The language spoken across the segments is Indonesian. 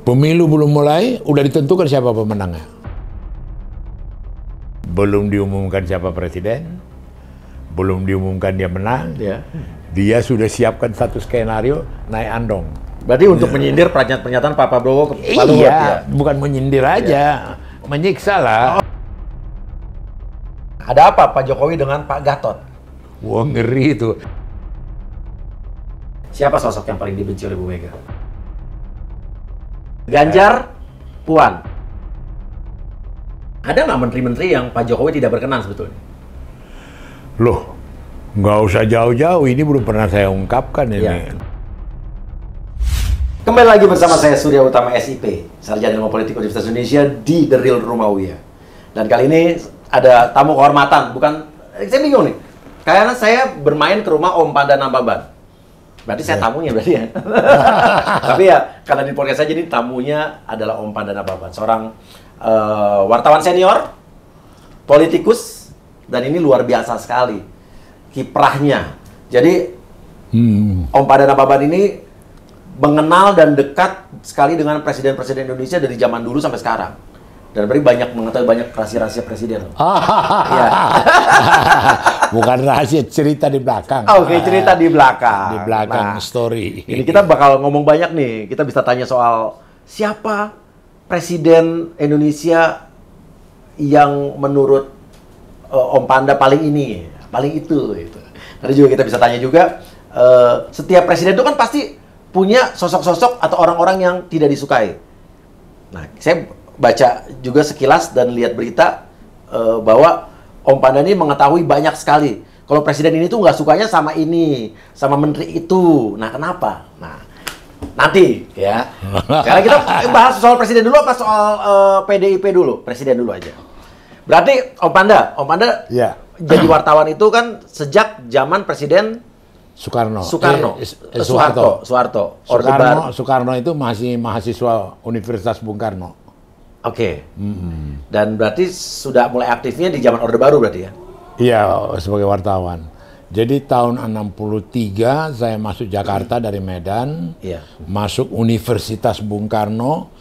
Pemilu belum mulai, udah ditentukan siapa pemenangnya. Belum diumumkan siapa presiden, belum diumumkan dia menang. Ya. Dia sudah siapkan satu skenario naik andong. Berarti untuk menyindir pernyataan Pak Prabowo ke Pak Luhut, Iya, bukan menyindir aja, menyiksa lah. Ada apa Pak Jokowi dengan Pak Gatot? Wah, ngeri itu. Siapa sosok yang paling dibenci oleh Bu Mega? Ganjar, Puan. Ada nggak menteri-menteri yang Pak Jokowi tidak berkenan sebetulnya? Loh, nggak usah jauh-jauh, ini belum pernah saya ungkapkan ini. Ya. Kembali lagi bersama saya Surya Utama SIP, Sarjana Ilmu Politik Universitas Indonesia di The Real Rumawiyah. Dan kali ini ada tamu kehormatan, bukan, saya bingung nih. Karena saya bermain ke rumah Om Panda Nababan. Berarti saya tamunya berarti ya. Tapi ya, karena di podcast saya jadi tamunya adalah Om Panda Nababan, seorang wartawan senior, politikus, dan ini luar biasa sekali kiprahnya. Jadi Om Panda Nababan ini mengenal dan dekat sekali dengan presiden-presiden Indonesia dari zaman dulu sampai sekarang. Dan berarti banyak mengetahui banyak rahasia-rahasia presiden. Ya. Bukan rahasia, cerita di belakang. Oke, cerita di belakang. Di belakang story. Ini kita bakal ngomong banyak nih. Kita bisa tanya soal siapa presiden Indonesia yang menurut Om Panda paling ini, paling itu. Gitu. Tadi juga kita bisa tanya juga, setiap presiden itu kan pasti punya sosok-sosok atau orang-orang yang tidak disukai. Nah, saya baca juga sekilas dan lihat berita bahwa Om Panda ini mengetahui banyak sekali. Kalau presiden ini tuh nggak sukanya sama ini, sama menteri itu. Nah, kenapa? Nah, nanti ya. Sekarang kita bahas soal presiden dulu apa soal PDIP dulu? Presiden dulu aja. Berarti Om Panda Ya. jadi wartawan itu kan sejak zaman Presiden Soekarno. Soekarno itu masih mahasiswa Universitas Bung Karno. Oke. Dan berarti sudah mulai aktifnya di zaman Orde Baru berarti ya? Iya, sebagai wartawan. Jadi tahun 63 saya masuk Jakarta dari Medan, Iya. masuk Universitas Bung Karno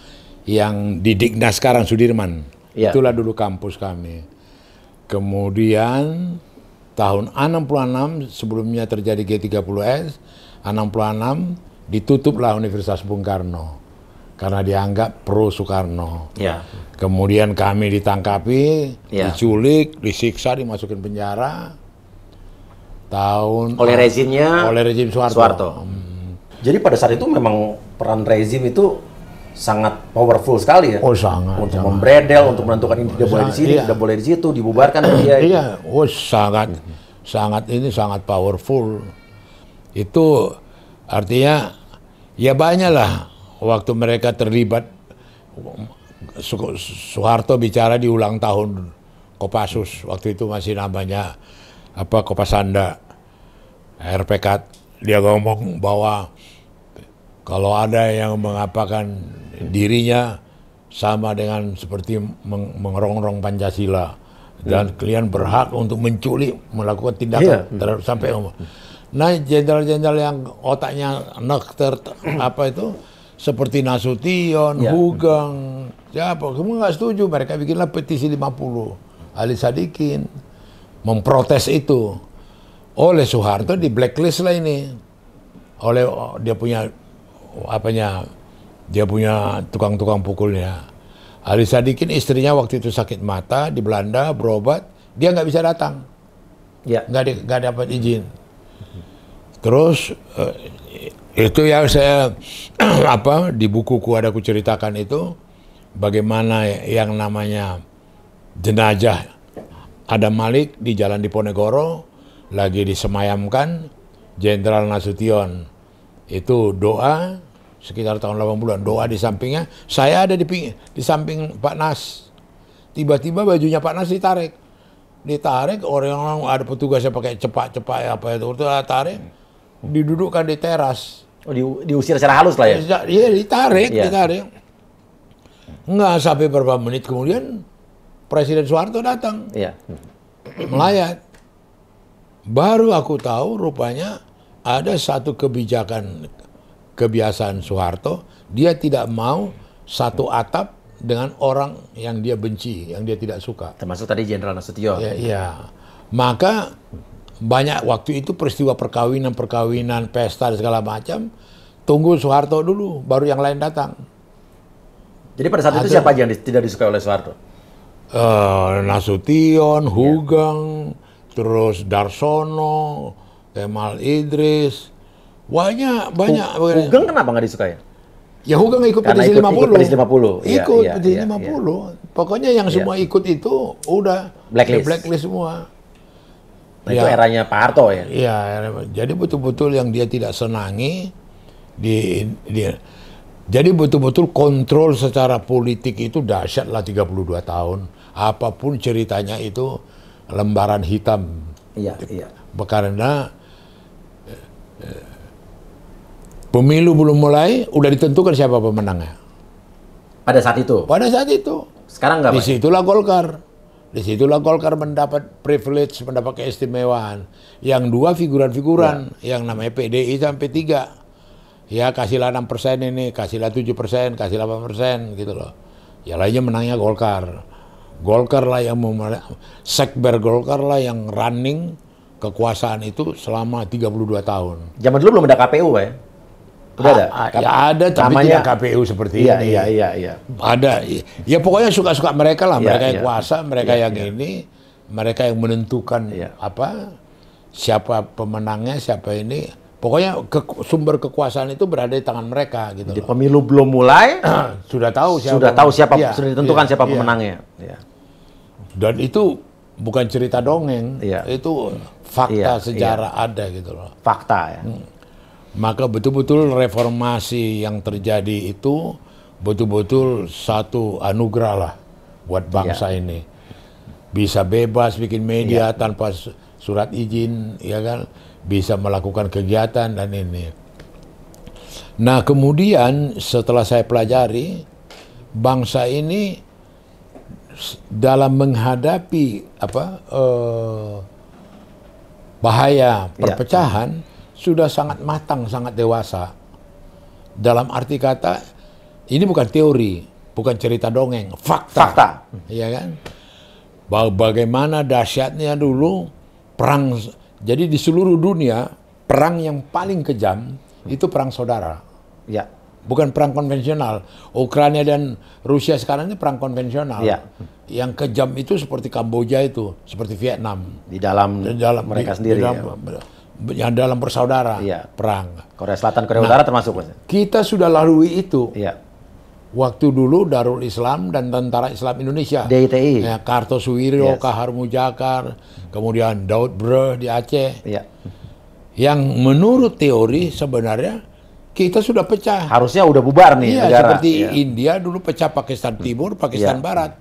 yang di Dignas sekarang Sudirman. Iya. Itulah dulu kampus kami. Kemudian tahun 66 sebelumnya terjadi G30S, 66 ditutuplah Universitas Bung Karno. Karena dianggap pro Soekarno. Ya. Kemudian kami ditangkapi, Ya. diculik, disiksa, dimasukin penjara. Oleh rezimnya oleh rezim Soeharto. Jadi pada saat itu memang peran rezim itu sangat powerful sekali ya. Oh, sangat. Untuk membredel, untuk menentukan ini tidak boleh di sini, Iya. tidak boleh di situ, dibubarkan dia. Iya, oh sangat powerful. Itu artinya ya banyaklah waktu mereka terlibat. Soeharto bicara di ulang tahun Kopassus, waktu itu masih namanya Kopasanda, RPK. Dia ngomong bahwa kalau ada yang mengapakan dirinya sama dengan seperti mengerongrong Pancasila dan kalian berhak untuk menculik, melakukan tindakan terhadap sampai nah jenderal-jenderal yang otaknya nekter seperti Nasution, Hugeng, siapa, kamu nggak setuju, mereka bikinlah petisi 50. Ali Sadikin memprotes itu. Oleh Soeharto di blacklist lah ini. Oleh dia punya tukang-tukang pukulnya. Ali Sadikin istrinya waktu itu sakit mata di Belanda, berobat, dia nggak bisa datang. Ya. Nggak dapat izin. Terus itu yang saya di bukuku ada kuceritakan itu bagaimana yang namanya jenazah Adam Malik di Jalan Diponegoro lagi disemayamkan, Jenderal Nasution itu doa sekitar tahun 80-an, doa di sampingnya, saya ada di samping Pak Nas. Tiba-tiba bajunya Pak Nas ditarik orang ada petugasnya pakai cepak tarik, didudukkan di teras. Oh, diusir secara halus lah ya? Iya, ditarik. Nggak sampai beberapa menit kemudian Presiden Soeharto datang. Iya. Melayat. Baru aku tahu rupanya ada satu kebiasaan Soeharto, dia tidak mau satu atap dengan orang yang dia benci, yang dia tidak suka. Termasuk tadi Jenderal Nasution. Ya, iya. Maka banyak waktu itu peristiwa perkawinan, pesta dan segala macam. Tunggu Soeharto dulu, baru yang lain datang. Jadi pada saat itu siapa aja yang tidak disukai oleh Soeharto? Nasution, Hugeng, terus Darsono, Kemal Idris, banyak. Hugeng kenapa nggak disukai? Ya Hugeng ikut Karena petisi 50. ikut petisi 50. Ikut Iya, petisi iya, 50. Pokoknya yang semua ikut itu udah blacklist semua. Nah, itu eranya Pak Harto ya? Iya, jadi betul-betul yang dia tidak senangi jadi betul-betul kontrol secara politik itu dahsyat lah 32 tahun. Apapun ceritanya itu lembaran hitam. Iya. Karena pemilu belum mulai, udah ditentukan siapa pemenangnya. Pada saat itu? Pada saat itu. Sekarang nggak, Pak? Disitulah Golkar mendapat privilege, mendapat keistimewaan. Yang dua figuran-figuran, yang namanya PDI sampai 3. Ya kasihlah 6% ini, kasihlah 7%, kasih 8% gitu loh. Ya lainnya menangnya Golkar. Golkar lah yang sekber Golkar lah yang running kekuasaan itu selama 32 tahun. Zaman dulu belum ada KPU, Pak ya? Udah ada? Ya ada, tapi tidak KPU seperti ini. Iya. Ada. Ya pokoknya suka-suka mereka lah. Mereka yang kuasa, mereka yang iya. ini. Mereka yang menentukan siapa pemenangnya, siapa ini. Pokoknya sumber kekuasaan itu berada di tangan mereka. Gitu. Di pemilu belum mulai, sudah tahu siapa. Sudah ditentukan siapa pemenangnya. Iya. Dan itu bukan cerita dongeng. Itu fakta sejarah ada gitu loh. Fakta ya. Maka betul-betul reformasi yang terjadi itu betul-betul satu anugerah lah buat bangsa ini. Bisa bebas bikin media tanpa surat izin, ya kan? Bisa melakukan kegiatan dan ini. Nah, kemudian setelah saya pelajari, bangsa ini dalam menghadapi bahaya perpecahan sudah sangat matang, sangat dewasa. Dalam arti kata, ini bukan teori, bukan cerita dongeng, fakta. Iya kan? Bagaimana dahsyatnya dulu perang. Jadi di seluruh dunia, perang yang paling kejam itu perang saudara. Ya. Bukan perang konvensional. Ukraina dan Rusia sekarang ini perang konvensional. Yang kejam itu seperti Kamboja itu, seperti Vietnam. Di dalam mereka sendiri. Yang dalam bersaudara perang. Korea Selatan, Korea Utara termasuk, Mas. Kita sudah lalui itu. Iya. Waktu dulu Darul Islam dan Tentara Islam Indonesia. DITI. Ya, Kartosuwiryo, Kahar Mujakar, kemudian Daud Breh di Aceh. Iya. Yang menurut teori sebenarnya kita sudah pecah. Harusnya udah bubar nih negara. Seperti India dulu pecah Pakistan Timur, Pakistan Barat.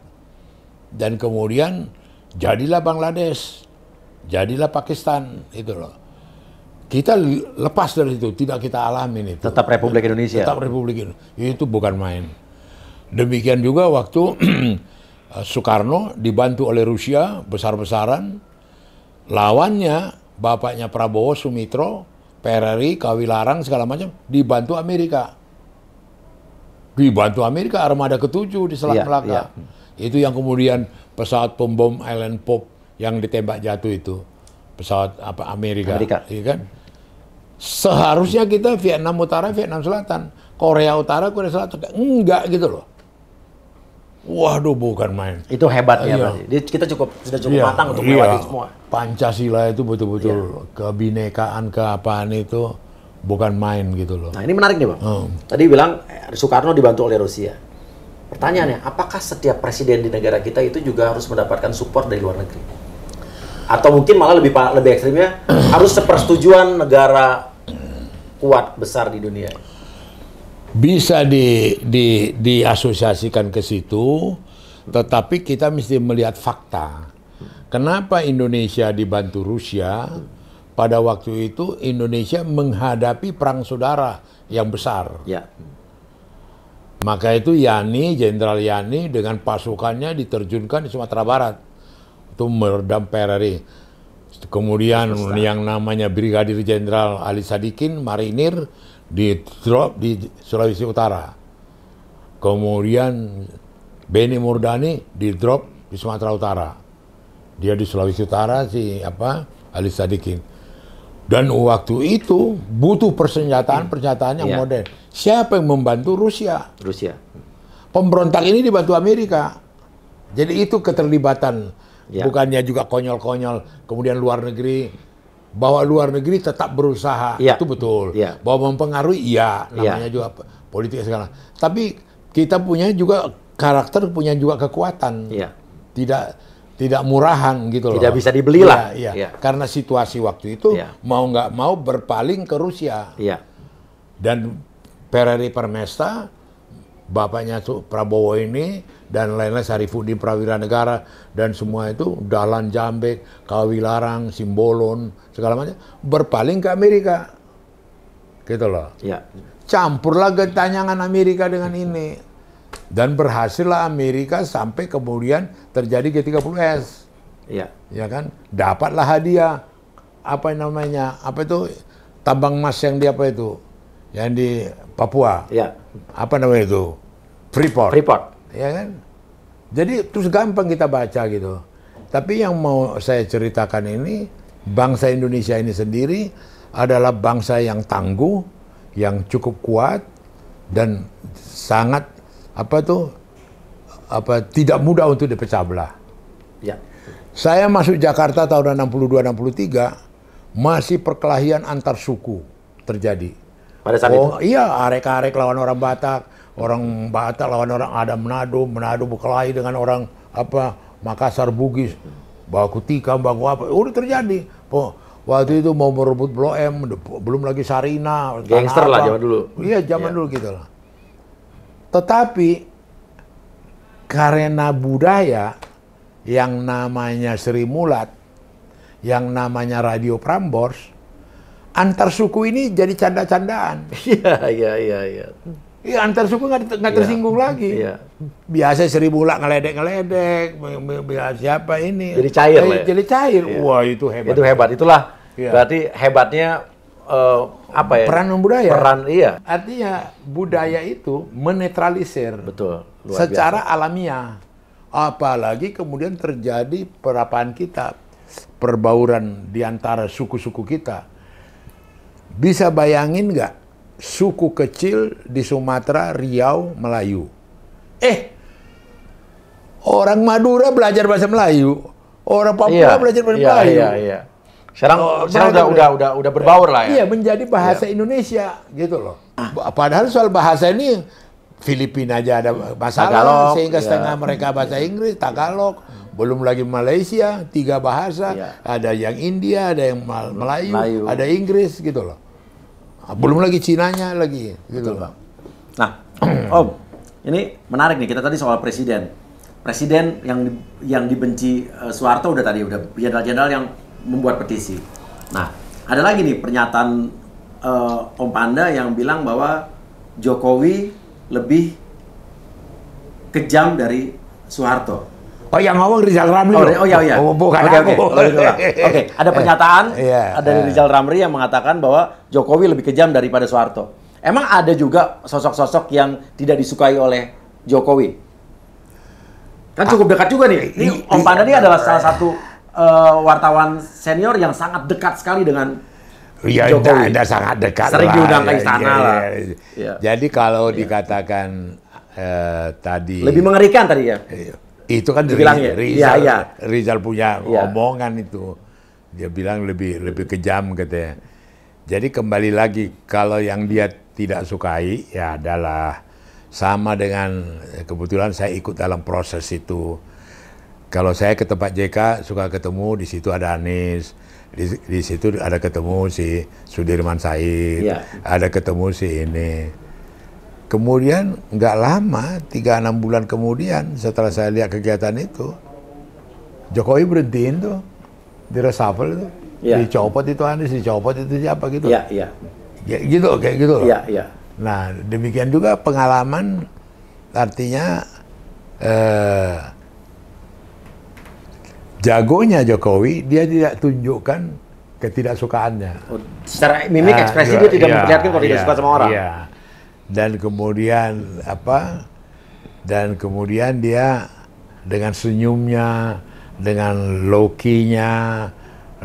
Dan kemudian jadilah Bangladesh. Jadilah Pakistan, itu loh. Kita lepas dari itu, tidak kita alamin itu. Tetap Republik Indonesia. Tetap Republik Indonesia. Itu bukan main. Demikian juga waktu Soekarno dibantu oleh Rusia besar-besaran. Lawannya, bapaknya Prabowo, Sumitro, PRRI, Kawilarang, segala macam, dibantu Amerika. Dibantu Amerika, armada ke-7 di Selat Melaka. Itu yang kemudian pesawat pembom Island Pope yang ditembak jatuh itu. Pesawat Amerika. Iya kan? Seharusnya kita Vietnam Utara, Vietnam Selatan. Korea Utara, Korea Selatan. Enggak gitu loh. Waduh, bukan main. Itu hebatnya berarti. Kita sudah cukup matang untuk melewati semua. Pancasila itu betul-betul kebinekaan, keapaan itu bukan main gitu loh. Nah, ini menarik nih, Bang. Tadi bilang Soekarno dibantu oleh Rusia. Pertanyaannya, apakah setiap presiden di negara kita itu juga harus mendapatkan support dari luar negeri? Atau mungkin malah lebih ekstrimnya harus sepersetujuan negara kuat besar di dunia? Bisa diasosiasikan ke situ, tetapi kita mesti melihat fakta. Kenapa Indonesia dibantu Rusia? Pada waktu itu Indonesia menghadapi perang saudara yang besar. Maka itu Jenderal Yani dengan pasukannya diterjunkan di Sumatera Barat untuk meredam PRRI. Kemudian yang namanya Brigadir Jenderal Ali Sadikin, Marinir, di drop di Sulawesi Utara. Kemudian Benny Murdani di drop di Sumatera Utara. Dia di Sulawesi Utara si Ali Sadikin. Dan waktu itu butuh persenjataan yang modern. Siapa yang membantu? Rusia. Pemberontak ini dibantu Amerika. Jadi itu keterlibatan. Bukannya juga konyol-konyol. Kemudian luar negeri, bahwa luar negeri tetap berusaha. Itu betul. Bahwa mempengaruhi, namanya juga politik sekarang. Tapi kita punya juga karakter, punya juga kekuatan. Tidak murahan gitu loh. Tidak bisa dibeli lah. Karena situasi waktu itu mau nggak mau berpaling ke Rusia. Dan Pereri Permesta, bapaknya tuh Prabowo ini, dan lain-lain Sarifuddin Prawira Negara, dan semua itu, Dahlan Jambek, Kawilarang, Simbolon, segala macam, berpaling ke Amerika. Gitu loh. Campurlah getanyangan Amerika dengan ini. Dan berhasillah Amerika sampai kemudian terjadi G30S. Ya kan? Dapatlah hadiah. Apa namanya? Apa itu? Tambang emas yang di apa itu? Yang di Papua. Apa namanya itu? Freeport. Ya kan? Jadi terus gampang kita baca gitu. Tapi yang mau saya ceritakan ini, bangsa Indonesia ini sendiri adalah bangsa yang tangguh, yang cukup kuat, dan sangat tidak mudah untuk dipecah belah. Saya masuk Jakarta tahun 62-63, masih perkelahian antar suku terjadi. Pada saat itu? Iya, arek-arek lawan orang Batak lawan orang ada Manado berkelahi dengan orang Makassar, Bugis, baku tikam, baku apa, udah terjadi. Waktu itu mau merebut Blok M, belum lagi Sarina, gangster lah zaman dulu. Iya, zaman dulu gitu lah. Tetapi karena budaya yang namanya Sri Mulat, yang namanya Radio Prambors, antar suku ini jadi canda-candaan. Iya, antar suku nggak tersinggung lagi. Biasa Sri Mulat ngeledek, siapa ini? Jadi cair lah. Jadi cair. Wah, itu hebat. Itu hebat. Itulah berarti hebatnya peran budaya. Iya. Artinya budaya itu menetralisir. Betul. Secara alamiah. Apalagi kemudian terjadi perapaan kita, perbauran di antara suku-suku kita. Bisa bayangin nggak suku kecil di Sumatera, Riau, Melayu? Orang Madura belajar bahasa Melayu, orang Papua belajar bahasa Melayu. Sekarang udah berbaur lah ya. Iya, menjadi bahasa Indonesia gitu loh. Padahal soal bahasa ini Filipina aja ada masalah, Tagalog, sehingga setengah mereka bahasa Inggris, Tagalog, belum lagi Malaysia, 3 bahasa, ada yang India, ada yang Melayu, ada Inggris gitu loh. Belum lagi Cinanya lagi gitu loh. Nah, Om, ini menarik nih, kita tadi soal presiden. Presiden yang dibenci Soeharto udah jenderal-jenderal yang membuat petisi. Nah, ada lagi nih pernyataan Om Panda yang bilang bahwa Jokowi lebih kejam dari Soeharto. Oh, yang ngomong Rizal Ramli. Iya. Bukan aku. Oke, ada pernyataan dari Rizal Ramli yang mengatakan bahwa Jokowi lebih kejam daripada Soeharto. Emang ada juga sosok-sosok yang tidak disukai oleh Jokowi? Kan cukup dekat juga nih. Ini Om Panda ini adalah salah satu wartawan senior yang sangat dekat sekali dengan Jokowi. Anda sangat dekat. Sering diundang ke istana lah. Jadi kalau dikatakan tadi lebih mengerikan tadi ya. Itu kan Rizal punya omongan itu. Dia bilang lebih kejam katanya. Jadi kembali lagi, kalau yang dia tidak sukai ya adalah sama dengan, kebetulan saya ikut dalam proses itu. Kalau saya ke tempat JK suka ketemu, di situ ada Anies, di situ ada ketemu si Sudirman Said, ada ketemu si ini. Kemudian nggak lama, 3-6 bulan kemudian setelah saya lihat kegiatan itu, Jokowi berhentiin tuh, di reshuffle itu, dicopot itu Anies, dicopot itu siapa gitu. Ya, gitu, kayak gitu loh. Nah, demikian juga pengalaman, artinya jagonya Jokowi, dia tidak tunjukkan ketidaksukaannya. Secara mimik ekspresi dia tidak memperlihatkan kalau tidak suka sama orang. Dan kemudian Dan kemudian dia dengan senyumnya, dengan low-key-nya,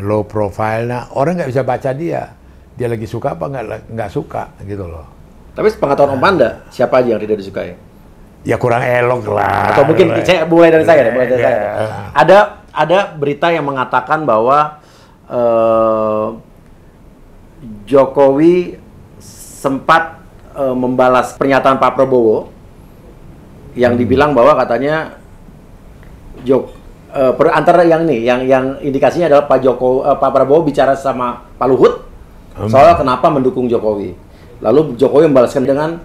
low profile-nya, orang nggak bisa baca dia. Dia lagi suka apa nggak suka gitu loh. Tapi pengetahuan Om Panda, siapa aja yang tidak disukai? Ya kurang elok lah. Atau mungkin saya mulai dari saya, Ada berita yang mengatakan bahwa Jokowi sempat membalas pernyataan Pak Prabowo yang dibilang bahwa katanya antara yang indikasinya adalah Pak Prabowo bicara sama Pak Luhut soal kenapa mendukung Jokowi. Lalu Jokowi membalaskan dengan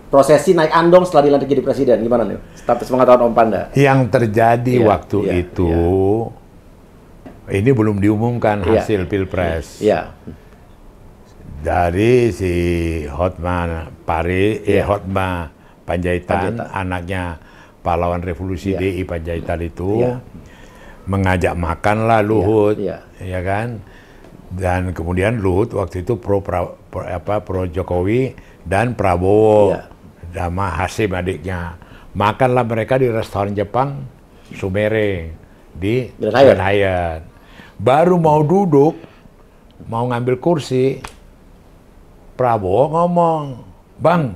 prosesi naik andong setelah dilantik jadi presiden. Gimana nih? Tapi sepengetahuan Om Panda. Yang terjadi waktu itu, ini belum diumumkan hasil Pilpres. Dari si Hotma Hotma Panjaitan, anaknya pahlawan revolusi DI Panjaitan itu, mengajak makanlah Luhut, ya kan? Dan kemudian Luhut waktu itu pro Jokowi dan Prabowo, sama Hasim adiknya. Makanlah mereka di restoran Jepang Sumere di Grand Hyatt. Baru mau duduk, mau ngambil kursi, Prabowo ngomong, "Bang,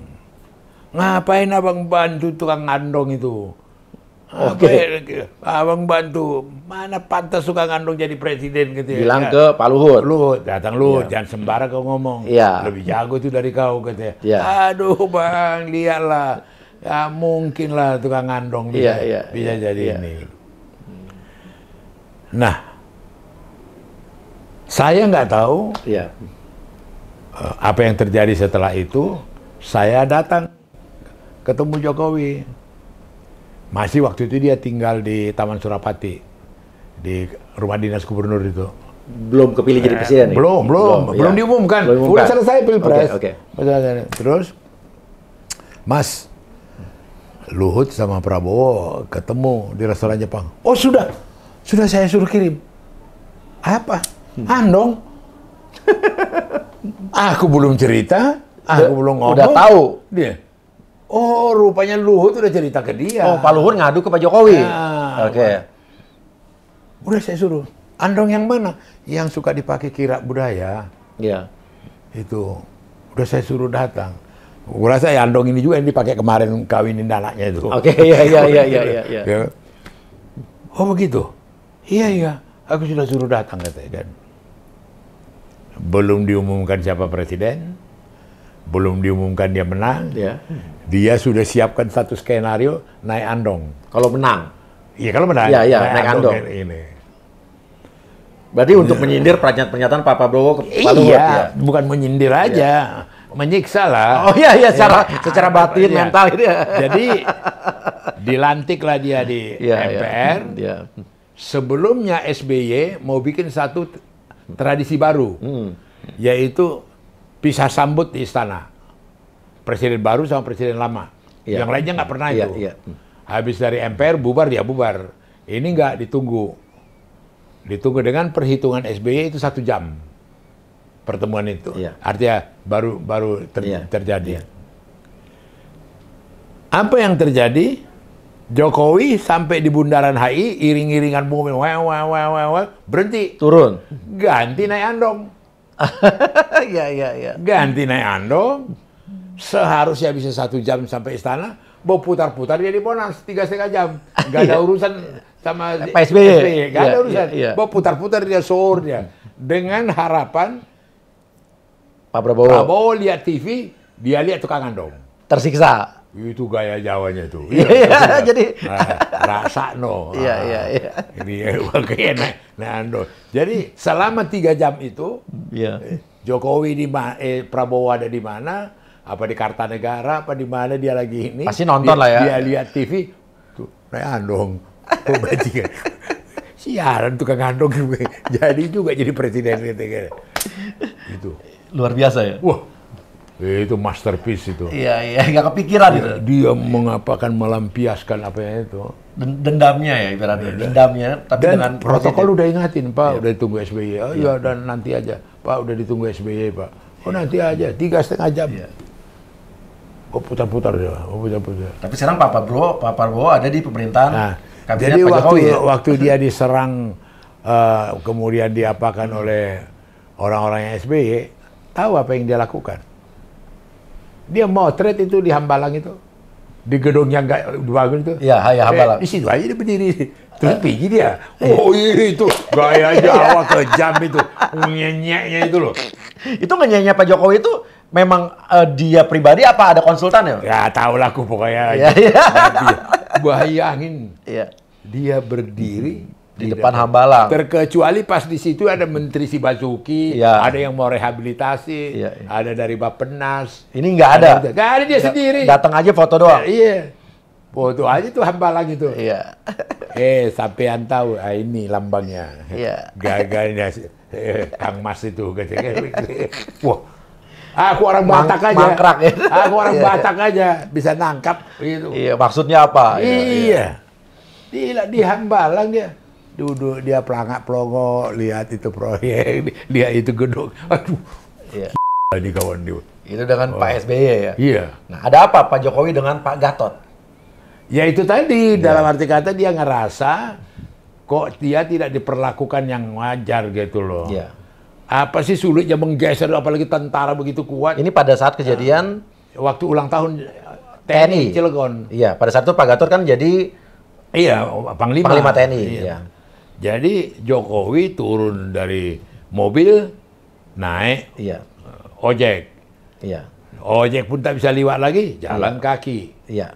ngapain abang bantu tukang andong itu?" Abang bantu, mana pantas suka ngandung jadi presiden gitu ya. Bilang ke Pak Luhut. Datang Luhut, jangan sembarang kau ngomong. Lebih jago itu dari kau katanya. Aduh bang, lihatlah. Ya mungkin lah tukang ngandong bisa jadi ini. Nah, saya nggak tahu apa yang terjadi setelah itu. Saya datang ketemu Jokowi. Masih waktu itu dia tinggal di Taman Surapati, di rumah dinas gubernur itu. Belum kepilih jadi presiden? Belum diumumkan. Udah selesai Pilpres. Terus, Mas, Luhut sama Prabowo ketemu di restoran Jepang. Oh sudah saya suruh kirim. Apa? Andong. Aku belum cerita, aku belum ngomong. Udah tahu dia. Oh, rupanya Luhut udah cerita ke dia. Oh, Pak Luhut ngadu ke Pak Jokowi. Udah saya suruh. Andong yang mana? Yang suka dipakai kira budaya. Itu. Udah saya suruh datang. Gue rasa ya andong ini juga yang dipakai kemarin kawinin anaknya itu. Iya. Oh begitu? Iya. Aku sudah suruh datang katanya kan. Belum diumumkan siapa presiden. Belum diumumkan dia menang. Dia sudah siapkan satu skenario naik andong. Kalau menang? Iya kalau menang. Naik andong. Ini. Berarti untuk menyindir pernyataan Pak Prabowo ke Pak Luhut ya? Bukan menyindir aja. Menyiksa lah. Oh iya, secara batin, mental gitu ya. Jadi dilantiklah dia di MPR. Sebelumnya SBY mau bikin satu tradisi baru. Yaitu pisah sambut di istana. Presiden baru sama presiden lama. Yang lainnya nggak pernah itu. Habis dari MPR bubar dia bubar. Ini nggak ditunggu. Ditunggu dengan perhitungan SBY itu 1 jam pertemuan itu. Artinya baru terjadi. Apa yang terjadi? Jokowi sampai di bundaran HI iring-iringan mobil berhenti. Turun. Ganti naik andong. Ganti naik andong. Seharusnya bisa 1 jam sampai istana, mau putar-putar dia di Monas 3,5 jam. Gak ada urusan sama Pak SBY. Gak ada urusan. Mau putar-putar dia sore dia. Dengan harapan Pak Prabowo lihat TV, dia lihat tukang andong. Tersiksa. Itu gaya Jawanya tuh. Jadi rasa no. Ini kayak naik andong. Jadi selama 3 jam itu, Jokowi Prabowo ada di mana? Apa di Kartanegara, apa di mana dia lagi ini? Pasti nonton lah ya. Dia lihat TV, tuh naik andong. Oh bajingan. Siaran tukang andong jadi juga jadi presiden gitu. Itu. Luar biasa ya. Wah, itu masterpiece itu. Iya, nggak kepikiran itu. Dia mengapakan melampiaskan apa ya itu. Dendamnya ya ibaratnya. Dendamnya, tapi dan dengan protokol udah ingatin, Pak, udah ditunggu SBY. Oh iya, dan nanti aja. Pak, udah ditunggu SBY, Pak. Oh nanti aja, 3,5 jam. putar-putar dia, putar-putar. Tapi sekarang Pak Prabowo ada di pemerintahan. Nah, kabinet jadi Pak Jokowi, ya? waktu dia diserang, kemudian diapakan oleh orang-orangnya SBY, tahu apa yang dia lakukan? Dia motret itu di Hambalang itu, di gedung yang nggak dibangun itu. Iya, Hambalang. Di situ aja dia berdiri. Terus pergi dia. Oh itu gaya Jawa kejam itu, nyenyeknya itu loh. Itu ngenyenya Pak Jokowi itu memang dia pribadi apa ada konsultan ya? Ya tahu lah aku pokoknya. Iya. Bayangin, Iya. dia berdiri Di depan Hambalang. Terkecuali pas di situ ada Menteri Si Basuki, Iya. ada yang mau rehabilitasi, Iya. ada dari Bappenas. Ini nggak ada. Nggak ada dia sendiri. Datang aja foto doang. Iya. Foto aja tuh Hambalang itu. Iya. Sampean tahu, ini lambangnya. Iya. Gagalnya Kang Mas itu. Wah, aku orang Batak aja. Mangkrak ya. Aku orang Iya. Batak aja bisa nangkap gitu. Iya, maksudnya apa? Iya. Di Hambalang dia. Duduk dia pelangak-pelongo, lihat itu proyek, dia itu gedung. Aduh. Iya. Ini kawan dia. Itu dengan Pak SBY ya. Iya. Nah, ada apa Pak Jokowi dengan Pak Gatot? Ya itu tadi, dalam arti kata dia ngerasa kok dia tidak diperlakukan yang wajar gitu loh. Iya. Apa sih sulitnya menggeser, apalagi tentara begitu kuat. Ini pada saat kejadian Waktu ulang tahun TNI. Cilegon. Iya, pada saat itu Pak Gatot kan jadi Iya, Panglima. Panglima TNI. Iya. Iya. Jadi Jokowi turun dari mobil, naik Iya. ojek. Iya. Ojek pun tak bisa liwat lagi, jalan kaki. Iya.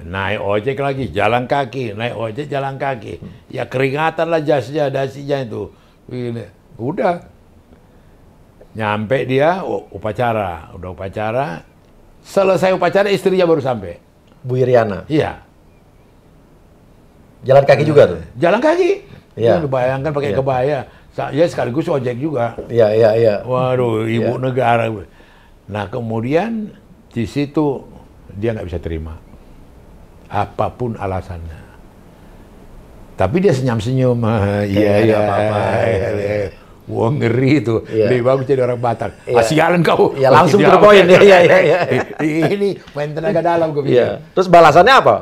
Naik ojek lagi, jalan kaki. Naik ojek, jalan kaki. Ya keringatan lah jasnya, dasinya itu. Ini. Udah. Nyampe dia, upacara. Udah upacara. Selesai upacara, istrinya baru sampai. Bu Iriana. Iya. Jalan kaki juga tuh. Jalan kaki. Iya. Ya, bayangkan pakai Iya. kebaya. Ya sekaligus ojek juga. Iya, iya, iya. Waduh, ibu Iya. negara. Nah kemudian di situ dia nggak bisa terima. Apapun alasannya. Tapi dia senyum-senyum. Iya, Nggak iya. ada apa-apa. Wah ngeri itu. Iya. Lebih bagus jadi orang Batak. Iya. Sialan kau. Iya, langsung to the point. Iya, iya, iya. Ini main tenaga dalam gue Iya. pikir. Terus balasannya apa?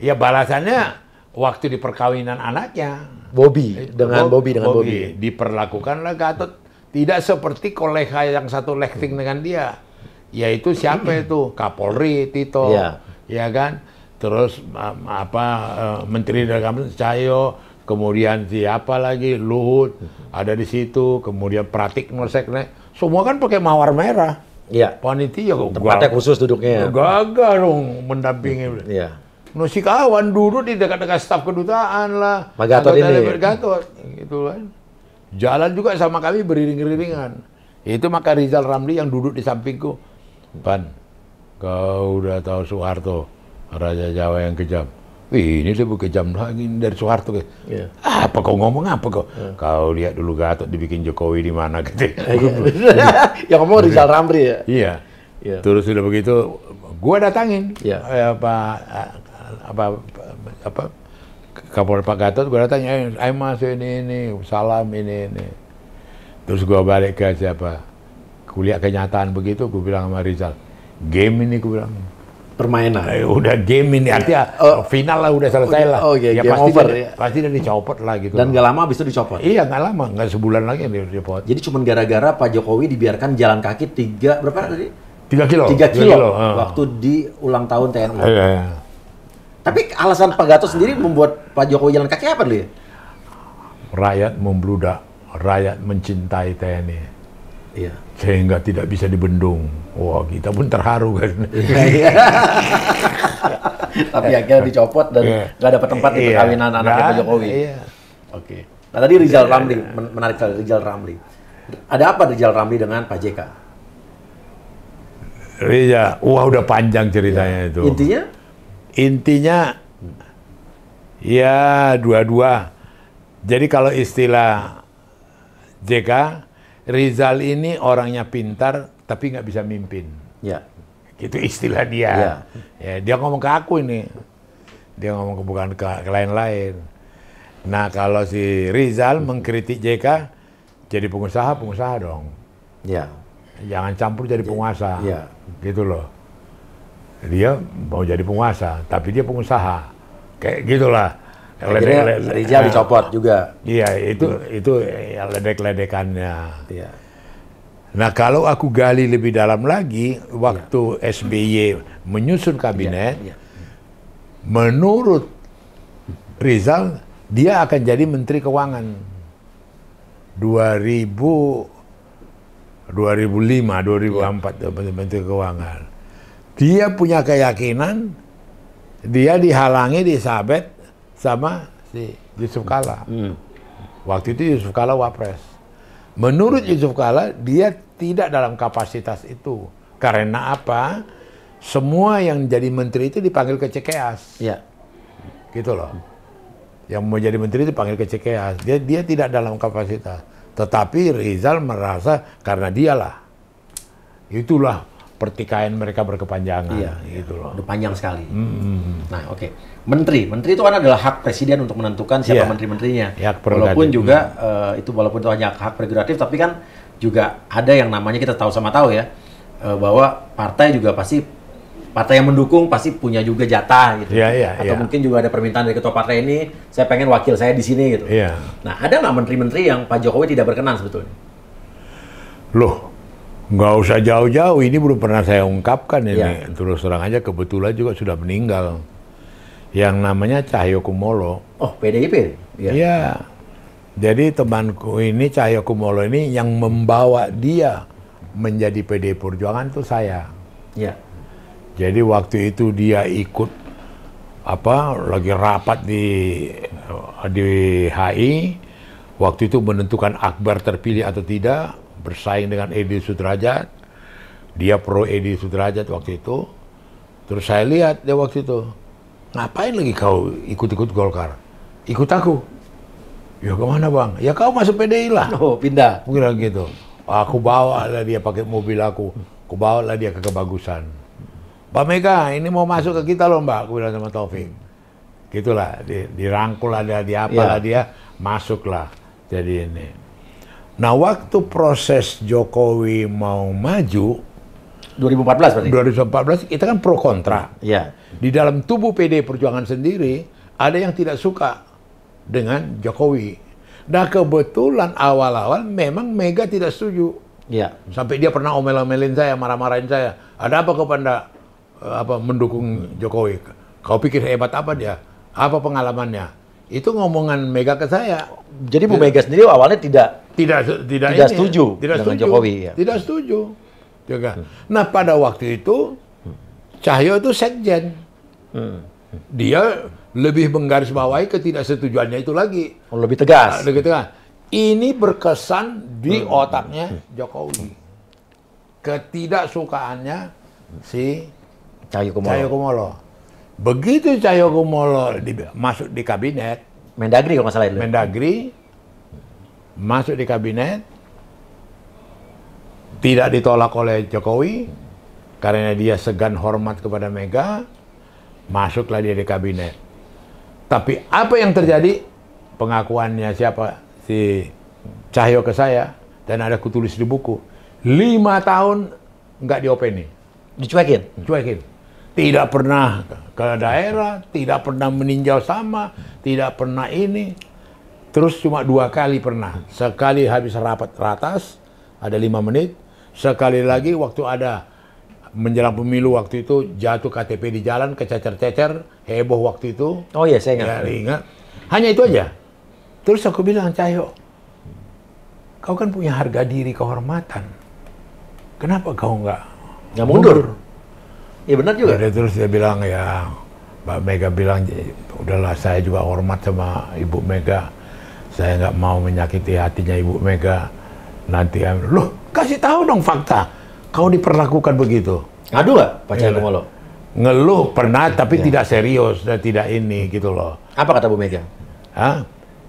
Ya balasannya waktu di perkawinan anaknya. Bobby dengan Bobby. Diperlakukanlah Gatot tidak seperti kolega yang satu lekting dengan dia. Yaitu siapa itu? Kapolri Tito. Iya. Ya kan? Terus Menteri Dalam Cahyo, kemudian siapa lagi? Luhut ada di situ, kemudian Pratikno Sekne. Semua kan pakai mawar merah. Iya. Panitia kok Tempatnya khusus duduknya. gagal dong mendampingi. Iya. No, si kawan duduk di dekat-dekat staf kedutaan lah. Pak Gatot ini. Pak Gatot, gitu kan. Jalan juga sama kami beriring-iringan. Itu maka Rizal Ramli yang duduk di sampingku. Pan, kau udah tahu Soeharto, Raja Jawa yang kejam. Wih, ini lebih kejam lagi dari Soeharto. Iya. Apa kau ngomong apa kau? Kau lihat dulu Gatot dibikin Jokowi di mana gitu. Yang ngomong Rizal Ramli ya. Iya. Iya. Terus sudah begitu, gua datangin. Iya. Kapolri Pak Gatot, gue datang, ayo mas ini, salam ini. Terus gue balik ke siapa, kuliah kenyataan begitu, gue bilang sama Rizal, game ini, gue bilang. Permainan. Udah game ini, artinya final lah, udah selesai lah. Oke, game pasti over, dia, ya. pasti dia dicopot lah gitu. Dan nggak lama habis itu dicopot. Iya, nggak lama, nggak sebulan lagi dia dicopot. Jadi cuma gara-gara Pak Jokowi dibiarkan jalan kaki berapa tadi? 3 kilo. 3 kilo waktu di ulang tahun TNI. Iya. Tapi alasan Pak Gatot sendiri membuat Pak Jokowi jalan kaki apa dulu ya? Rakyat membludak, rakyat mencintai TNI. Iya. Sehingga tidak bisa dibendung. Wah, kita pun terharu kan. Iya. Tapi akhirnya dicopot dan nggak dapat tempat di perkawinan anaknya Pak Jokowi. Iya. Oke. Nah tadi Rizal Ramli, menarik sekali Rizal Ramli. Ada apa Rizal Ramli dengan Pak JK? Iya, wah udah panjang ceritanya itu. Intinya, ya dua-dua. Jadi kalau istilah JK, Rizal ini orangnya pintar tapi nggak bisa mimpin. Ya. Itu istilah dia. Ya. Ya, dia ngomong ke aku ini. Dia ngomong bukan ke lain-lain. Nah kalau si Rizal mengkritik JK, jadi pengusaha dong. Ya. Jangan campur jadi penguasa. Ya. Gitu loh. Dia mau jadi penguasa, tapi dia pengusaha. Kayak gitulah. Akhirnya Rizal dicopot juga. Iya, itu ya ledek-ledekannya. Iya. Nah, kalau aku gali lebih dalam lagi, waktu SBY menyusun kabinet, menurut Rizal, dia akan jadi Menteri Keuangan 2005, 2004 Menteri Keuangan. Dia punya keyakinan, dia dihalangi, disabet sama si Yusuf Kala. Waktu itu Yusuf Kala Wapres. Menurut Yusuf Kala, dia tidak dalam kapasitas itu. Karena apa? Semua yang jadi menteri itu dipanggil ke Cikeas. Iya. Gitu loh. Yang mau jadi menteri itu dipanggil ke Cikeas. Dia tidak dalam kapasitas. Tetapi Rizal merasa karena dialah. Itulah pertikaian mereka berkepanjangan. Iya, gitu loh. Udah panjang sekali. Nah, oke. Menteri itu kan adalah hak presiden untuk menentukan siapa menteri-menterinya. Walaupun juga walaupun itu hanya hak prerogatif, tapi kan juga ada yang namanya kita tahu ya, bahwa partai juga pasti partai yang mendukung pasti punya juga jatah gitu. Atau mungkin juga ada permintaan dari ketua partai ini, saya pengen wakil saya di sini gitu. Nah, ada nggak menteri-menteri yang Pak Jokowi tidak berkenan sebetulnya? Loh, nggak usah jauh-jauh, ini belum pernah saya ungkapkan ini. Terus terang aja, kebetulan juga sudah meninggal. Yang namanya Cahyokumolo. Oh, PDIP? Iya. Jadi temanku ini, Cahyokumolo ini, yang membawa dia menjadi PDI Perjuangan itu saya. Iya. Jadi waktu itu dia ikut lagi rapat di HI, waktu itu menentukan Akbar terpilih atau tidak, bersaing dengan Edi Sudrajat. Dia pro Edi Sudrajat waktu itu. Terus saya lihat dia waktu itu, ngapain lagi kau ikut-ikut Golkar? Ikut aku. Ya kemana bang? Ya kau masuk PDI lah. Oh, pindah. Mungkin gitu. Aku bawa lah dia pakai mobil aku bawa lah dia ke Kebagusan. Mbak Mega, ini mau masuk ke kita loh mbak, aku bilang sama Taufik. Gitulah, dirangkul lah dia, dia masuklah. Jadi ini. Nah, waktu proses Jokowi mau maju 2014 berarti? 2014 kita kan pro kontra. Iya. Di dalam tubuh PD Perjuangan sendiri ada yang tidak suka dengan Jokowi. Nah, kebetulan awal-awal memang Mega tidak setuju. Iya. Sampai dia pernah omel-omelin saya, marah-marahin saya. Ada apa kau mendukung Jokowi? Kau pikir hebat apa dia? Apa pengalamannya? Itu ngomongan Mega ke saya. Jadi Bu Mega sendiri awalnya tidak setuju dengan Jokowi. Ya? Tidak setuju. Juga. Nah, pada waktu itu Cahyo itu sekjen. Dia lebih menggarisbawahi ketidaksetujuannya itu lagi. Lebih tegas. Ini berkesan di otaknya Jokowi. Ketidaksukaannya si Cahyokumolo. Begitu Cahyokumolo masuk di kabinet, Mendagri kalau nggak salah itu. Mendagri masuk di kabinet, tidak ditolak oleh Jokowi karena dia segan hormat kepada Mega, masuklah dia di kabinet. Tapi apa yang terjadi? Pengakuannya siapa? Si Cahyo ke saya, dan ada kutulis di buku. 5 tahun nggak diopeni. Dicuekin. Tidak pernah ke daerah, tidak pernah meninjau sama, tidak pernah ini. Terus cuma 2 kali pernah. Sekali habis rapat ratas, ada 5 menit. Sekali lagi waktu ada menjelang pemilu waktu itu, jatuh KTP di jalan, kececer-cecer, heboh waktu itu. Oh iya, saya ingat. Ya, ingat. Hanya itu aja. Terus aku bilang, Cahyo, kau kan punya harga diri, kehormatan. Kenapa kau nggak mundur? Iya benar juga. Jadi terus dia bilang, ya Mbak Mega bilang, udahlah saya juga hormat sama Ibu Mega. Saya nggak mau menyakiti hatinya Ibu Mega. Nanti, loh kasih tahu dong fakta. Kau diperlakukan begitu. Ngadu nggak Pak Cahyokumolo? Ngeluh pernah, tapi tidak serius dan tidak ini gitu loh. Apa kata Bu Mega?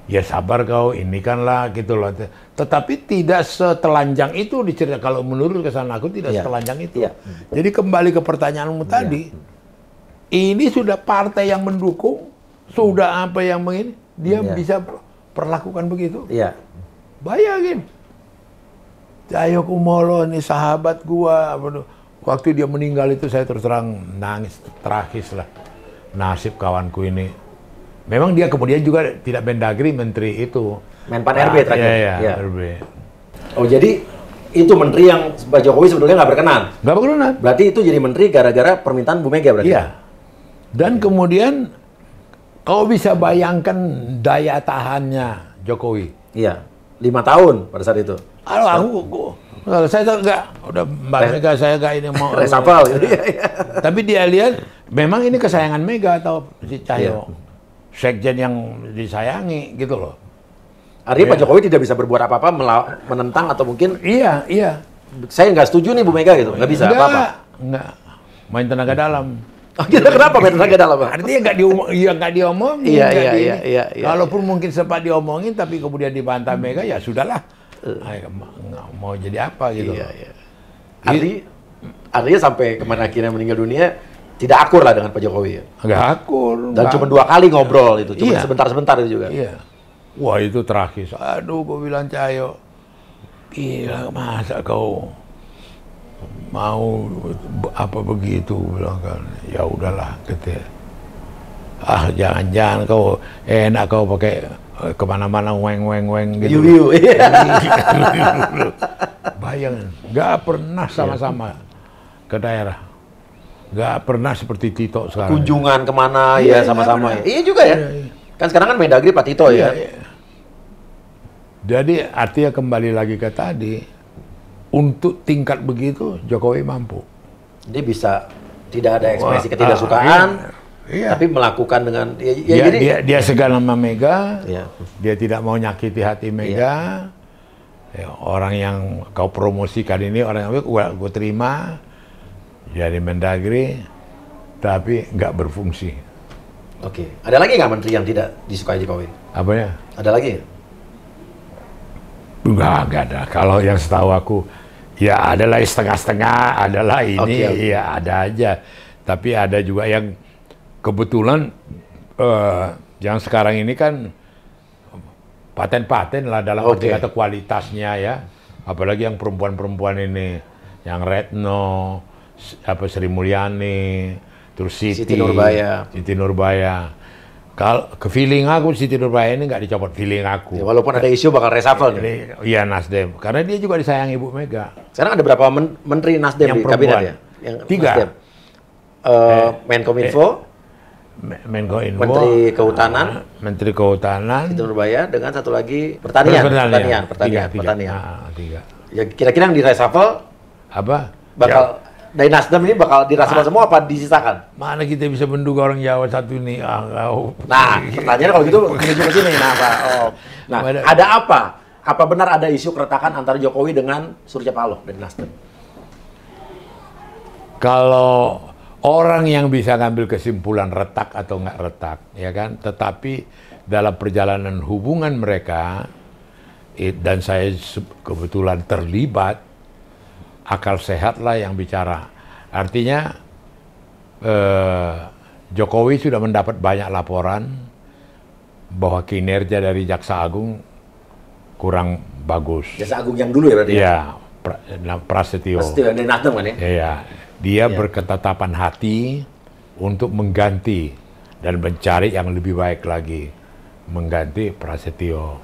Ya sabar kau, ini kan lah gitu loh. Tetapi tidak setelanjang itu diceritakan. Kalau menurut kesan aku tidak setelanjang itu. Jadi kembali ke pertanyaanmu tadi, ini sudah partai yang mendukung, sudah apa yang begini, dia bisa perlakukan begitu. Bayangin, Cahyokumolo ini sahabat gua, waktu dia meninggal itu saya terus terang nangis tragis lah nasib kawanku ini. Memang dia kemudian juga tidak Mendagri, menteri itu. Menpan RB terakhir. Iya, RB. Oh, jadi itu menteri yang Pak Jokowi sebetulnya nggak berkenan? Nggak berkenan. Berarti itu jadi menteri gara-gara permintaan Bu Mega berarti? Iya. Dan kemudian kau bisa bayangkan daya tahannya Jokowi. Iya, 5 tahun pada saat itu. Kalau saya nggak, udah Mbak Mega saya nggak ini mau. Resapel gitu. Tapi dia lihat, memang ini kesayangan Mega atau si Cahyo. Sekjen yang disayangi gitu loh. Artinya Pak Jokowi tidak bisa berbuat apa-apa menentang atau mungkin Iya. saya nggak setuju nih Bu Mega gitu, nggak bisa apa-apa. Nggak. Main tenaga dalam. Kenapa main tenaga dalam? Artinya nggak diomongin. Iya. Kalaupun mungkin sempat diomongin, tapi kemudian dibantah Mega, ya sudahlah. Nggak mau jadi apa gitu. Iya. Artinya sampai kemarin akhirnya meninggal dunia, tidak akur lah dengan Pak Jokowi ya? Nggak akur. Dan cuma 2 kali ngobrol itu, cuma sebentar-sebentar itu juga. Iya. Wah itu tragis. Aduh, gue bilang Cahyo, gila masa kau mau apa begitu, bilang kan. Ya udahlah, gitu. Jangan kau enak kau pakai kemana-mana weng gitu. Bayangin, nggak pernah sama-sama ke daerah. Nggak pernah seperti Tito sekarang. Kunjungan kemana ya sama-sama ya. Iya juga ya. Iya. Kan sekarang kan Mendagri Pak Tito ya. Jadi artinya kembali lagi ke tadi, untuk tingkat begitu Jokowi mampu. Dia bisa tidak ada ekspresi ketidaksukaan, tapi melakukan dengan dia segan sama Mega, dia tidak mau nyakiti hati Mega. Ya, orang yang kau promosikan ini orang yang gue terima jadi Mendagri, tapi nggak berfungsi. Oke, ada lagi nggak menteri yang tidak disukai Jokowi? Apanya? Ada lagi? Nggak ada. Kalau yang setahu aku, ya adalah setengah-setengah, adalah ini, ya ada aja. Tapi ada juga yang kebetulan, yang sekarang ini kan paten-paten lah dalam arti kata kualitasnya ya. Apalagi yang perempuan-perempuan ini, yang Retno, Sri Mulyani, terus Siti Nurbaya. Kalau ke feeling aku Siti Nurbaya ini nggak dicopot, feeling aku. Ya, walaupun ada isu bakal reshuffle nih. Iya Nasdem, karena dia juga disayangi Ibu Mega. Sekarang ada berapa menteri Nasdem yang di perempuan. kabinet ya? Yang 3. Menkominfo, Menteri Kehutanan, Siti Nurbaya, dengan satu lagi Pertanian. Tiga. Ya kira-kira yang di reshuffle apa? Bakal dari Nasdem ini bakal dirasa semua apa disisakan? Mana kita bisa menduga orang Jawa satu ini? Nah, pertanyaan kalau gitu menuju ke sini. Nah, ada apa? Apa benar ada isu keretakan antara Jokowi dengan Surya Paloh dari Nasdem? Kalau orang yang bisa ngambil kesimpulan retak atau nggak retak, ya kan? Tetapi dalam perjalanan hubungan mereka, dan saya kebetulan terlibat, akal sehatlah yang bicara. Artinya Jokowi sudah mendapat banyak laporan bahwa kinerja dari Jaksa Agung kurang bagus. Jaksa Agung yang dulu ya berarti? Iya, Prasetyo. Prasetyo dari Nasdem kan ya? Iya, dia berketetapan hati untuk mengganti dan mencari yang lebih baik lagi, mengganti Prasetyo.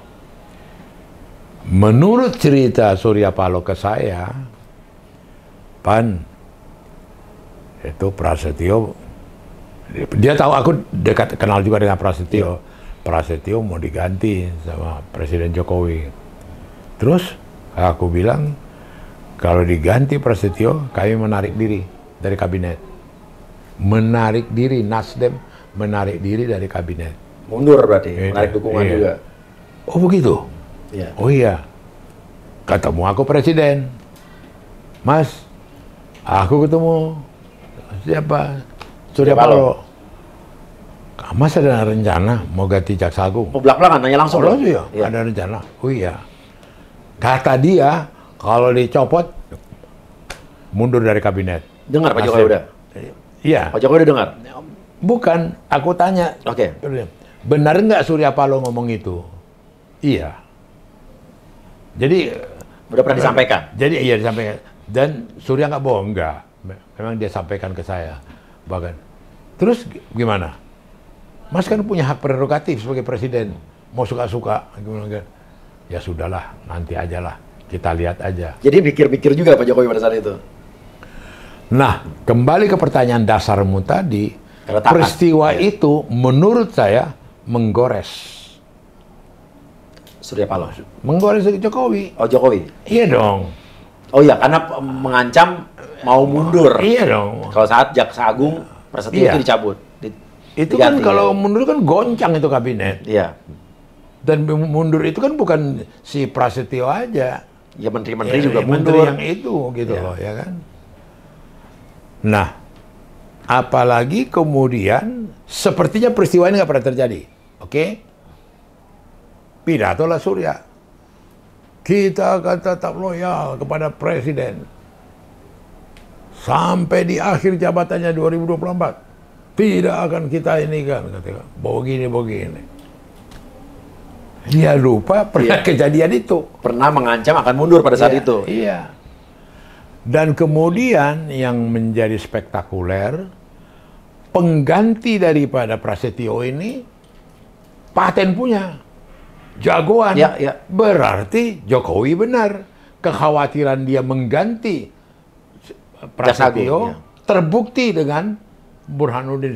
Menurut cerita Surya Paloh ke saya, Pan, itu Prasetyo, dia tahu aku dekat kenal juga dengan Prasetyo. Prasetyo mau diganti sama Presiden Jokowi. Terus aku bilang, kalau diganti Prasetyo, kami menarik diri dari kabinet. Menarik diri, Nasdem menarik diri dari kabinet. Mundur berarti, menarik dukungan juga. Oh begitu? Iya. Oh iya. Ketemu aku Presiden. Mas, aku ketemu siapa? Surya Paloh. Mas ada rencana mau ganti Jaksa Agung? Mau belak-belakan nanya langsung? Oh iya, ada rencana. Oh iya. Kata dia kalau dicopot mundur dari kabinet. Dengar Pak Jokowi udah? Iya. Pak Jokowi udah dengar? Bukan, aku tanya. Oke. Benar nggak Surya Paloh ngomong itu? Iya. Jadi udah pernah disampaikan? Jadi iya disampaikan. Dan Surya nggak bohong, enggak. Memang dia sampaikan ke saya. Bahkan, terus gimana? Mas kan punya hak prerogatif sebagai presiden. Mau suka-suka. Ya sudahlah, nanti aja lah. Kita lihat aja. Jadi pikir-pikir juga Pak Jokowi pada saat itu? Nah, kembali ke pertanyaan dasarmu tadi. Keretakan. Peristiwa itu menurut saya menggores Surya Paloh. Menggores Jokowi. Oh, Jokowi. Iya dong. Oh iya, karena mengancam mau mundur. Iya dong. Kalau saat Jaksa Agung Prasetyo Iya. itu dicabut. Itu diganti, kan kalau ya. mundur kan goncang itu kabinet. Iya. Dan mundur itu kan bukan si Prasetyo aja. Ya menteri-menteri Ya, juga menteri mundur. yang itu gitu Iya. loh, ya kan. Nah, apalagi kemudian sepertinya peristiwa ini nggak pernah terjadi. Oke? Pidatolah Surya. Kita akan tetap loyal kepada presiden sampai di akhir jabatannya 2024. Tidak akan kita ini kan, katanya. Begini. Dia lupa pernah kejadian itu. Pernah mengancam akan mundur pada saat Iya, itu. Iya. Dan kemudian yang menjadi spektakuler, pengganti daripada Prasetyo ini paten punya, jagoan. Ya, ya. Berarti Jokowi benar. Kekhawatiran dia mengganti Prasetyo ya. terbukti dengan Burhanuddin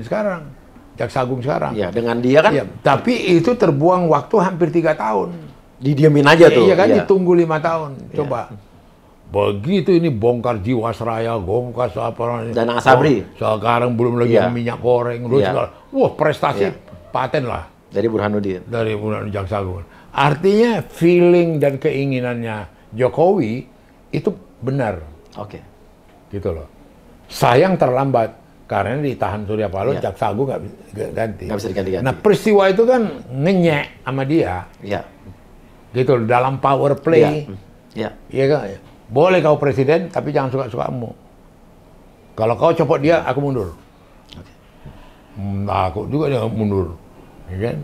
sekarang, Jaksa Agung sekarang. Ya, dengan dia kan Iya, tapi itu terbuang waktu hampir 3 tahun. didiemin aja tuh. Iya kan, Iya. ditunggu 5 tahun. Coba. Begitu ini bongkar Jiwasraya, bongkar apa Dan Asabri. sekarang belum lagi Iya. yang minyak goreng, Iya. segala. Wah, prestasi Iya. paten lah Dari Burhanuddin. dari Jaksa Agung. Artinya feeling dan keinginannya Jokowi itu benar, Oke. gitu loh. Sayang terlambat karena ditahan Surya Paloh, Iya. Jaksa Agung nggak ganti. Nggak bisa diganti-ganti. Nah, peristiwa itu kan ngenyek sama dia, Iya. gitu loh, dalam power play. Iya. Iya kan? Boleh kau presiden, tapi jangan suka-sukamu. Kalau kau copot dia, aku mundur. Nah, aku juga jangan mundur, ya kan?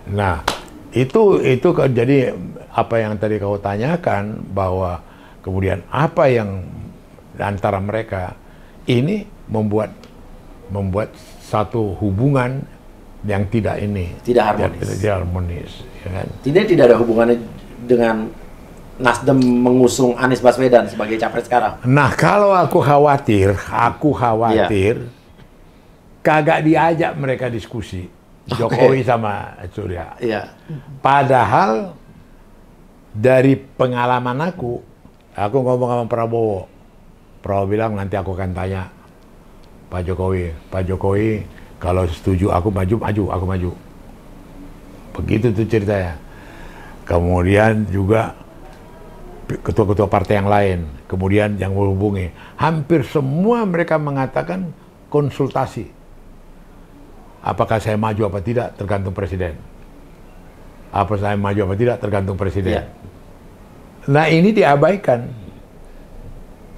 Nah, itu kan jadi apa yang tadi kau tanyakan, bahwa kemudian apa yang antara mereka ini membuat satu hubungan yang tidak harmonis. tidak harmonis, ya kan? Tidak ada hubungannya dengan Nasdem mengusung Anies Baswedan sebagai capres sekarang. Nah, kalau aku khawatir kagak diajak mereka diskusi Jokowi sama Surya. Iya. Padahal dari pengalaman aku ngomong sama Prabowo bilang nanti aku akan tanya Pak Jokowi kalau setuju aku maju. Begitu tuh ceritanya. Kemudian juga ketua-ketua partai yang lain, kemudian yang menghubungi, hampir semua mereka mengatakan konsultasi. Apakah saya maju apa tidak tergantung presiden. Apa saya maju apa tidak tergantung presiden. Iya. Nah, ini diabaikan.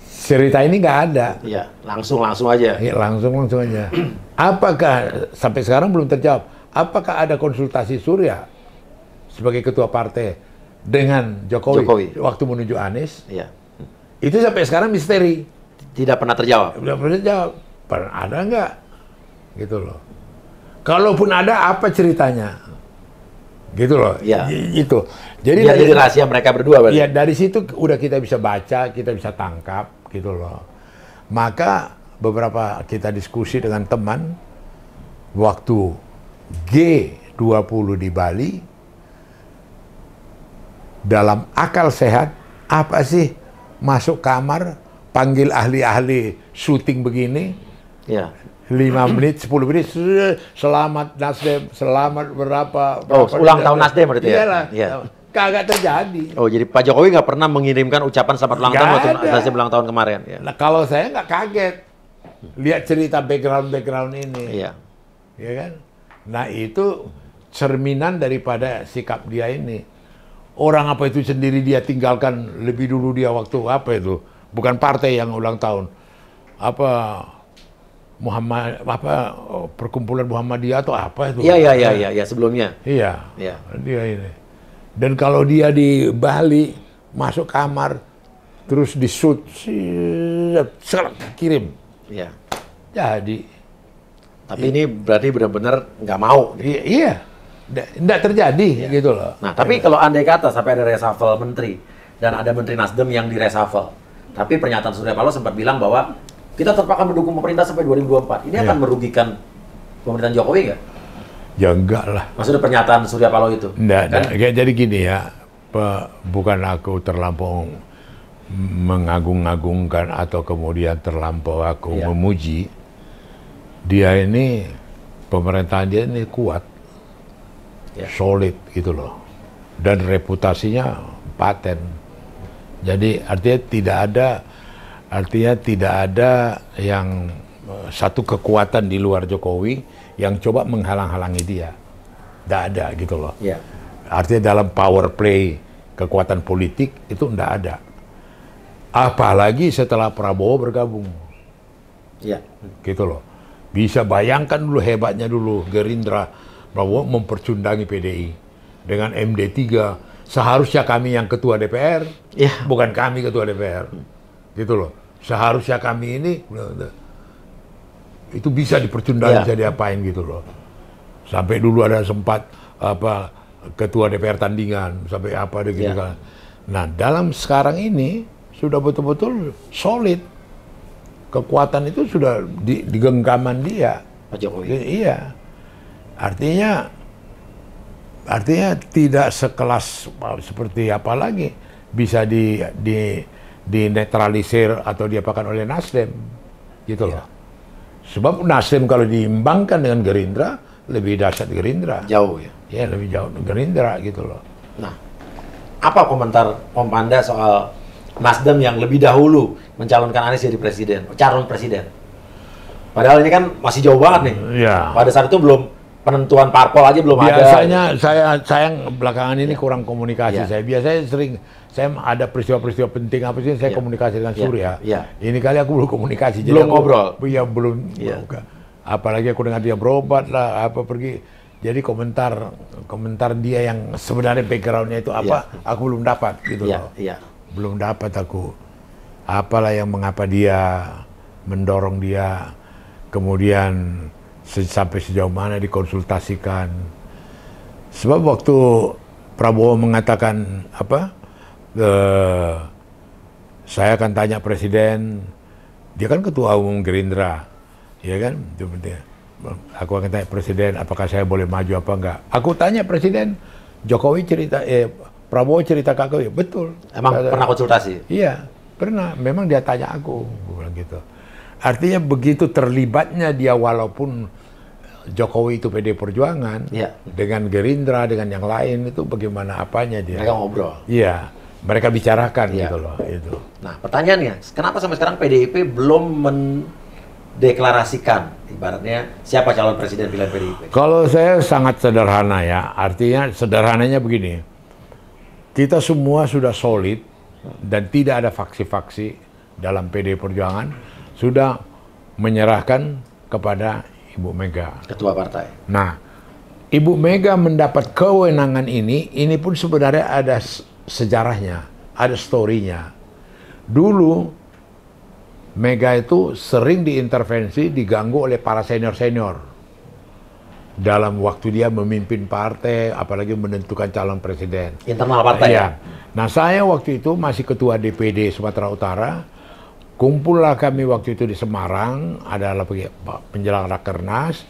Cerita ini nggak ada. Iya, langsung aja. Ya, langsung aja. Apakah sampai sekarang belum terjawab? Apakah ada konsultasi Surya sebagai ketua partai dengan Jokowi waktu menuju Anies? Iya. Itu sampai sekarang misteri. Tidak pernah terjawab. Udah pernah jawab. Pernah ada nggak? Gitu loh. Kalaupun ada, apa ceritanya? Gitu loh. Iya. Itu. Jadi Jadi rahasia mereka berdua berarti. ya dari situ udah kita bisa baca, kita bisa tangkap, gitu loh. Maka beberapa kita diskusi dengan teman waktu G20 di Bali, dalam akal sehat apa sih masuk kamar panggil ahli-ahli syuting begini, Iya. 5 menit, 10 menit, selamat Nasdem, selamat berapa. Oh, ulang tahun Nasdem berarti ya? Iyalah, Iya. kagak terjadi. Oh, jadi Pak Jokowi nggak pernah mengirimkan ucapan selamat ulang tahun waktu Nggak ada. Nasdem ulang tahun kemarin. Ya. Nah, kalau saya nggak kaget lihat cerita background ini, Iya. ya kan? Nah, itu cerminan daripada sikap dia ini. Orang apa itu sendiri dia tinggalkan lebih dulu dia waktu apa itu? Bukan partai yang ulang tahun. Apa perkumpulan Muhammadiyah atau apa itu? Iya, sebelumnya. Iya. Iya. Dia ini. Dan kalau dia di Bali masuk kamar terus di shoot, kirim. Iya. Jadi. Tapi ini berarti benar-benar nggak mau. Iya, nggak terjadi gitu loh. Nah, tapi kalau andai kata sampai ada reshuffle menteri dan ada menteri Nasdem yang di reshuffle, tapi pernyataan Surya Paloh sempat bilang bahwa kita tetap akan mendukung pemerintah sampai 2024. Ini akan merugikan pemerintahan Jokowi nggak? Ya enggak lah. Maksudnya pernyataan Surya Paloh itu? Enggak. Jadi gini ya, bukan aku terlampau mengagung-agungkan atau kemudian terlampau aku memuji. Dia ini, pemerintahan dia ini kuat, solid gitu loh. Dan reputasinya paten. Jadi artinya tidak ada yang satu kekuatan di luar Jokowi yang coba menghalang-halangi dia. Tidak ada gitu loh. Ya. Artinya dalam power play kekuatan politik itu tidak ada. Apalagi setelah Prabowo bergabung. Ya. Gitu loh. Bisa bayangkan dulu hebatnya dulu Gerindra, Prabowo mempercundangi PDI dengan MD3. Seharusnya kami yang ketua DPR, bukan kami ketua DPR. Gitu loh. Seharusnya kami ini itu bisa dipercundangi, bisa diapain gitu loh. Sampai dulu ada sempat ketua DPR tandingan, sampai apa gitu kan. Nah, dalam sekarang ini sudah betul-betul solid. Kekuatan itu sudah di genggaman dia. Pak Jokowi. Iya. Artinya tidak sekelas seperti apa lagi bisa dinetralisir atau diapakan oleh Nasdem. Gitu loh. Sebab Nasdem kalau diimbangkan dengan Gerindra, lebih dahsyat Gerindra. Jauh ya? Ya, lebih jauh Gerindra gitu loh. Nah, apa komentar Om Panda soal Nasdem yang lebih dahulu mencalonkan Anies jadi calon presiden? Padahal ini kan masih jauh banget nih. Ya. Pada saat itu belum penentuan parpol aja belum ada. Biasanya saya belakangan ini kurang komunikasi. Biasanya saya ada peristiwa-peristiwa penting apa sih saya komunikasi dengan Surya. Ini kali aku belum komunikasi. Belum ngobrol. Iya belum. Apalagi aku dengar dia berobat lah, pergi. Jadi komentar dia yang sebenarnya backgroundnya itu apa, aku belum dapat gitu loh. Belum dapat aku. Apalah yang mengapa dia mendorong dia, kemudian sampai sejauh mana dikonsultasikan. Sebab waktu Prabowo mengatakan saya akan tanya presiden, dia kan ketua umum Gerindra, ya kan? Aku akan tanya presiden, apakah saya boleh maju apa enggak? Aku tanya presiden, Jokowi cerita, Prabowo cerita ke aku, ya betul. Emang pernah konsultasi? Iya, pernah. Memang dia tanya aku, bilang gitu. Artinya begitu terlibatnya dia walaupun Jokowi itu PD Perjuangan, dengan Gerindra, dengan yang lain itu bagaimana apanya dia. Mereka ngobrol. Iya, mereka bicarakan gitu loh. Itu. Nah, pertanyaannya, kenapa sampai sekarang PDIP belum mendeklarasikan, ibaratnya siapa calon presiden pilihan PDIP? Kalau saya sangat sederhana ya, artinya sederhananya begini. Kita semua sudah solid dan tidak ada faksi-faksi dalam PD Perjuangan, sudah menyerahkan kepada Ibu Mega. Ketua partai. Nah, Ibu Mega mendapat kewenangan ini pun sebenarnya ada sejarahnya, ada story-nya. Dulu, Mega itu sering diintervensi, diganggu oleh para senior-senior. Dalam waktu dia memimpin partai, apalagi menentukan calon presiden. Internal partai ya? Nah, saya waktu itu masih ketua DPD Sumatera Utara. Kumpullah kami waktu itu di Semarang, adalah penjelang Rakernas.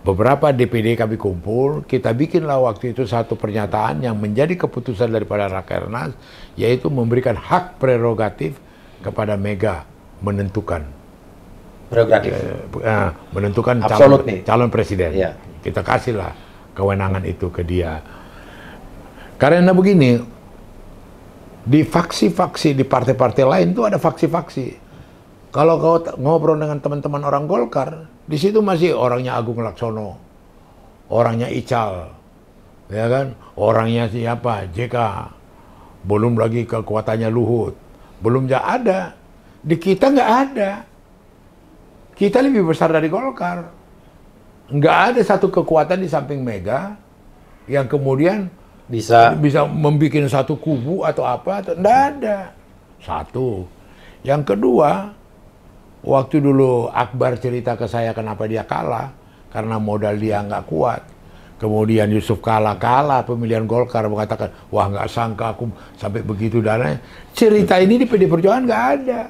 Beberapa DPD kami kumpul, kita bikinlah waktu itu satu pernyataan yang menjadi keputusan daripada Rakernas, yaitu memberikan hak prerogatif kepada Mega menentukan. Prerogatif? Menentukan calon presiden. Kita kasihlah kewenangan itu ke dia. Karena begini, di faksi-faksi di partai-partai lain itu ada faksi-faksi. Kalau kau ngobrol dengan teman-teman orang Golkar, di situ masih orangnya Agung Laksono, orangnya Ical, ya kan? Orangnya siapa? JK. Belum lagi kekuatannya Luhut. Belum ada. Di kita nggak ada. Kita lebih besar dari Golkar. Nggak ada satu kekuatan di samping Mega yang kemudian bisa membuat satu kubu atau apa. Nggak ada. Satu. Yang kedua, waktu dulu Akbar cerita ke saya kenapa dia kalah, karena modal dia nggak kuat. Kemudian Yusuf kalah pemilihan Golkar, mengatakan, wah nggak sangka aku sampai begitu dananya. Cerita ini di PD Perjuangan nggak ada.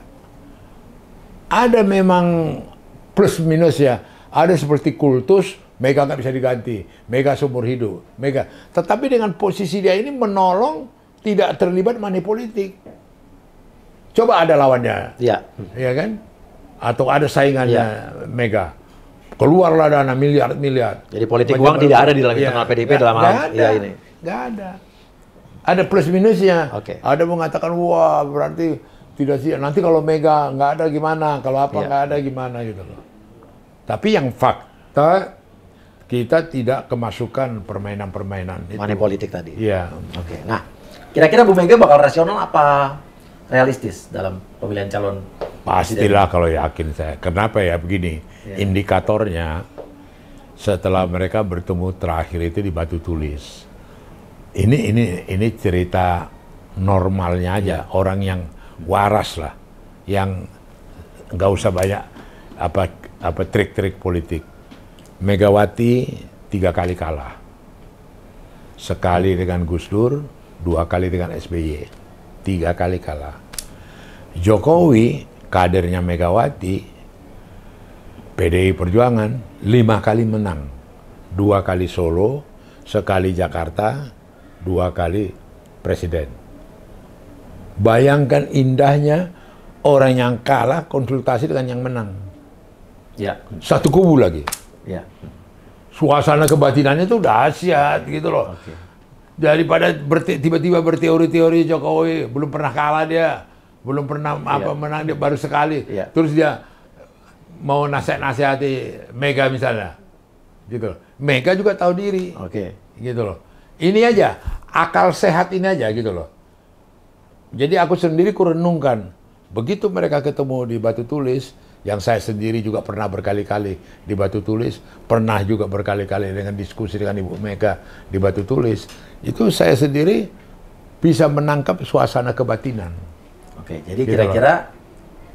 Ada memang plus minus ya. Ada seperti kultus, Mega nggak bisa diganti, Mega seumur hidup, Mega. Tetapi dengan posisi dia ini menolong, tidak terlibat money politik. Coba ada lawannya, ya kan? Atau ada saingannya Mega. Keluarlah dana miliar-miliar. Jadi politik uang tidak ada di dalam internal PDIP dalam hal ini. Nggak ada. Ada plus minusnya. Ada mengatakan, wah berarti tidak sih. Nanti kalau Mega nggak ada gimana? Kalau apa nggak ada gimana gitu loh. Tapi yang fakta kita tidak kemasukan permainan-permainan itu. Money politik tadi. Iya. Nah, kira-kira Bu Mega bakal rasional apa realistis dalam pemilihan calon? Pastilah kalau yakin saya. Kenapa ya begini? Indikatornya setelah mereka bertemu terakhir itu di Batu Tulis. Ini cerita normalnya aja, orang yang waras lah, yang nggak usah banyak apa trik-trik politik. Megawati 3 kali kalah, sekali dengan Gus Dur, 2 kali dengan SBY, 3 kali kalah. Jokowi kadernya Megawati, PDI Perjuangan 5 kali menang, 2 kali Solo, sekali Jakarta, 2 kali presiden. Bayangkan indahnya orang yang kalah konsultasi dengan yang menang. Satu kubu lagi. Suasana kebatinannya itu dahsyat gitu loh. Daripada tiba-tiba berteori-teori Jokowi belum pernah kalah dia, belum pernah menang dia baru sekali. Terus dia mau nasihati Mega misalnya, gitu loh. Mega juga tahu diri, gitu loh. Ini aja, akal sehat ini aja, gitu loh. Jadi aku sendiri kurenungkan, begitu mereka ketemu di Batu Tulis, yang saya sendiri juga pernah berkali-kali di Batu Tulis, pernah juga berkali-kali dengan diskusi dengan Ibu Mega di Batu Tulis, itu saya sendiri bisa menangkap suasana kebatinan. Jadi gitu kira-kira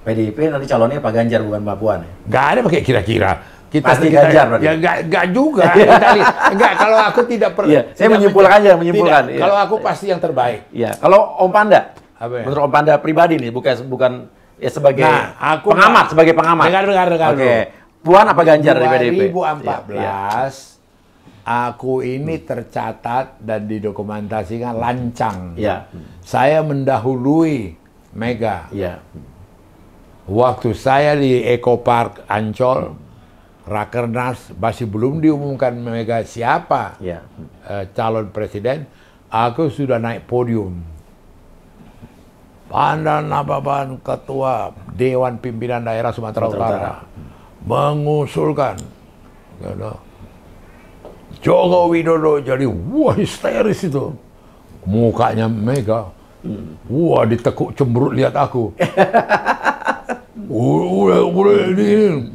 PDIP nanti calonnya Pak Ganjar bukan Mbak Puan ya? Nggak ada pakai kira-kira. Pasti Ganjar berarti? Ya nggak juga. Enggak, kalau aku tidak pernah. Saya menyimpulkan aja, menyimpulkan. Kalau aku pasti yang terbaik. Kalau Om Panda, menurut Om Panda pribadi nih, bukan ya sebagai pengamat, sebagai pengamat. Dengar. Puan apa Ganjar dari PDIP? 2014, aku ini tercatat dan didokumentasikan lancang. Saya mendahului Mega. Waktu saya di Eco Park Ancol, Rakernas masih belum diumumkan Mega siapa calon presiden, aku sudah naik podium. Panda Nababan, Ketua Dewan Pimpinan Daerah Sumatera Utara, mengusulkan Joko Widodo jadi, wah histeris itu. Mukanya Mega, wah ditekuk cemberut lihat aku. Udah ini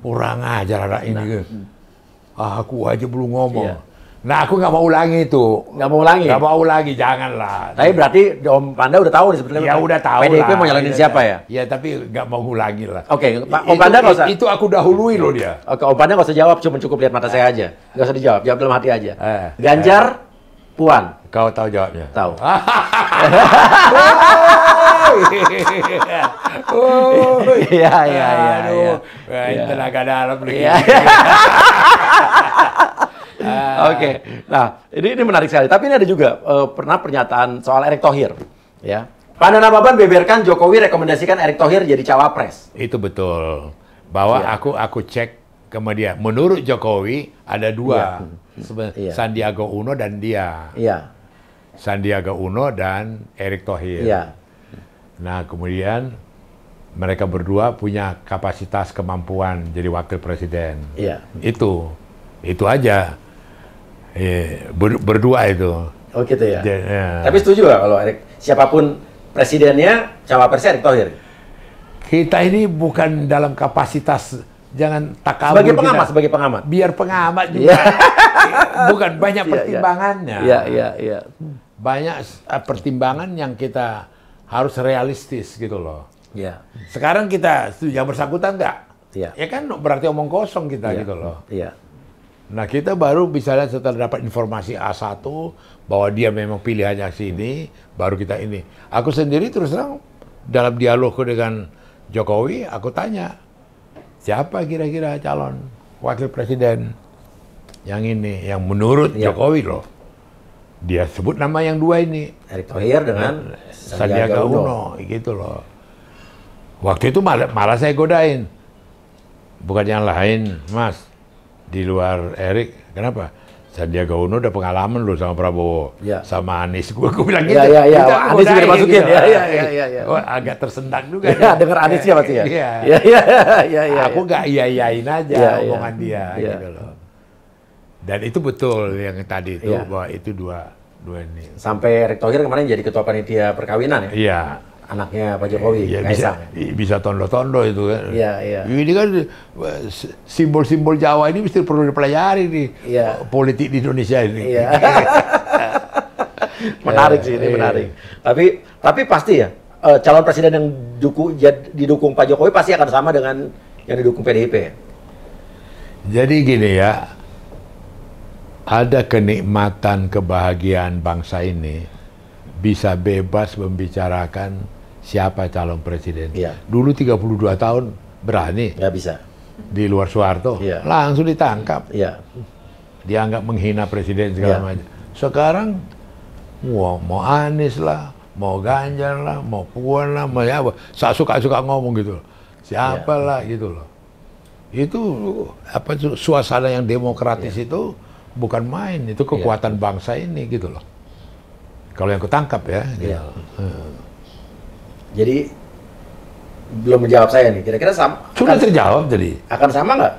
kurang ajar anak ini. Aku aja belum ngomong. Nah, aku nggak mau ulangi itu. Nggak mau ulangi? Nggak mau ulangi, janganlah. Tapi berarti Om Panda udah tahu nih sebetulnya. Ya udah tahu PDIP lah. mau nyalonin siapa ya? Ya tapi nggak mau ulangi lah. Om Panda nggak usah. Itu aku dahului loh dia. Om Panda nggak usah jawab, cukup lihat mata saya aja. Nggak usah dijawab, jawab dalam hati aja. Ganjar, Puan. Kau tahu jawabnya? Tahu. Iya. Tenaga dalam lagi. Nah ini menarik sekali. Tapi ini ada juga pernah pernyataan soal Erick Thohir, ya. Panda Nababan beberkan Jokowi rekomendasikan Erick Thohir jadi cawapres. Itu betul. Bahwa aku cek ke dia. Menurut Jokowi ada 2, Sandiaga Uno dan dia. Sandiaga Uno dan Erick Thohir. Nah kemudian mereka berdua punya kapasitas kemampuan jadi wakil presiden. Itu aja. Berdua itu. Oh gitu ya. Tapi setuju nggak kalau Erick, siapapun presidennya, cawapresnya Erick Thohir? Kita ini bukan dalam kapasitas, jangan takabur. Sebagai pengamat. Biar pengamat juga. Bukan, banyak pertimbangannya. Banyak pertimbangan yang kita harus realistis gitu loh. Iya. Sekarang kita yang bersangkutan nggak? Iya. Ya kan berarti omong kosong kita Iya. gitu loh. Iya. Nah kita baru bisa lihat setelah dapat informasi A1 bahwa dia memang pilihannya sini, baru kita ini. Aku sendiri terus terang dalam dialogku dengan Jokowi, aku tanya, siapa kira-kira calon wakil presiden yang ini, yang menurut Jokowi loh. Dia sebut nama yang dua ini. Erick Thohir dengan Sandiaga Uno, gitu loh. Waktu itu malah saya godain. Bukan yang lain, Mas. Di luar Erick, kenapa? Sandiaga Uno udah pengalaman loh sama Prabowo, sama Anies. Gue bilang gitu. Iya. Anies juga dimasukin. Gitu. Iya. Oh, agak tersendak juga. Iya, dengar Aniesnya pasti ya. Iya. Aku nggak iya-iyain aja omongan dia, gitu loh. Dan itu betul yang tadi itu bahwa itu dua ini. Sampai Erick Thohir kemarin jadi ketua panitia perkawinan ya? Iya. Anaknya Pak Jokowi, ya, Kaisang. bisa tondo-tondo itu kan. Iya. Ini kan simbol-simbol Jawa ini mesti perlu dipelajari nih. Politik di Indonesia ini. Iya. Menarik sih ini, menarik. Tapi pasti ya, calon presiden yang didukung Pak Jokowi pasti akan sama dengan yang didukung PDIP. Jadi gini ya, ada kenikmatan kebahagiaan bangsa ini bisa bebas membicarakan siapa calon presiden. Dulu 32 tahun berani. Nggak bisa. Di luar Soeharto, langsung ditangkap. Dianggap menghina presiden segala macam. Sekarang, mau Anies lah, mau Ganjar lah, mau Puan lah, mau apa, suka-suka ngomong gitu. Siapa lah gitu loh. Itu apa suasana yang demokratis itu bukan main, itu kekuatan bangsa ini gitu loh. Kalau yang kutangkap ya. Gitu. Jadi belum menjawab saya nih. Kira-kira sama? Sudah terjawab jadi. Akan sama nggak?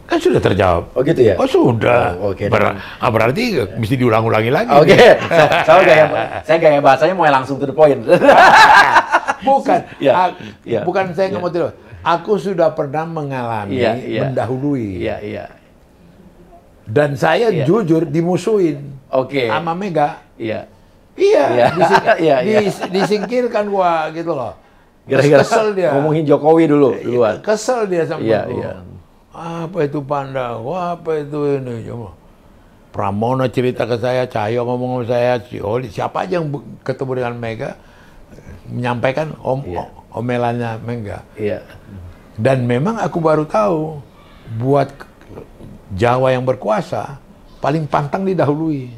Kan sudah terjawab. Oh gitu ya? Oh sudah. Berarti mesti diulang-ulangi lagi. Saya gaya bahasanya mau langsung to the point. Bukan. Bukan saya nggak mau tidur. Aku sudah pernah mengalami mendahului. Dan saya jujur dimusuhin. Sama Mega. Disingkirkan gua gitu loh. Kesel dia. Ngomongin Jokowi dulu duluan. Kesel dia sama gua. Apa itu Panda? Wah, apa itu ini? Pramono cerita ke saya, Cahyo ngomong sama saya, siapa aja yang ketemu dengan Mega menyampaikan omelannya Mega. Dan memang aku baru tahu buat Jawa yang berkuasa paling pantang didahului.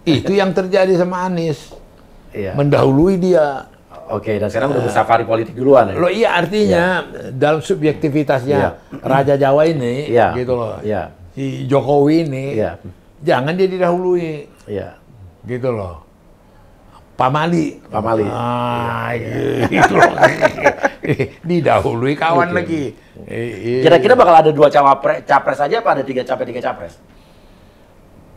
Itu yang terjadi sama Anies. Mendahului dia. Dan sekarang udah bersafari politik duluan ya? Loh iya artinya dalam subjektivitasnya Raja Jawa ini, gitu loh. Si Jokowi ini, jangan dia didahului. Gitu loh. Pamali. Gitu loh. Didahului kawan lagi. Kira-kira bakal ada 2 capres aja apa ada 3 capres?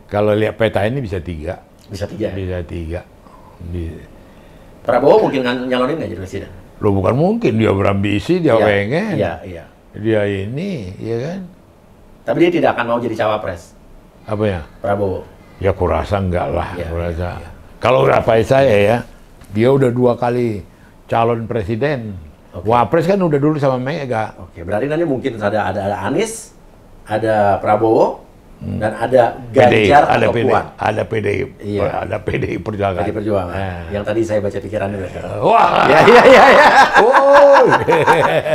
Kalau lihat peta ini bisa 3. Bisa 3? Bisa 3. Prabowo mungkin nyalonin nggak jadi presiden? Loh bukan mungkin, dia berambisi, dia pengen. Iya. Dia ini, ya kan? Tapi dia tidak akan mau jadi cawapres. Apanya? Prabowo. Ya kurasa enggak lah. Kalau apa saya ya, dia udah 2 kali calon presiden. Wapres kan udah dulu sama Mega. Berarti nanti mungkin ada Anies, ada Prabowo, dan ada Ganjar atau Puan. Ada PDI, ada PDI Perjuangan. PDI Perjuangan. Yang tadi saya baca pikirannya. Wah. Iya.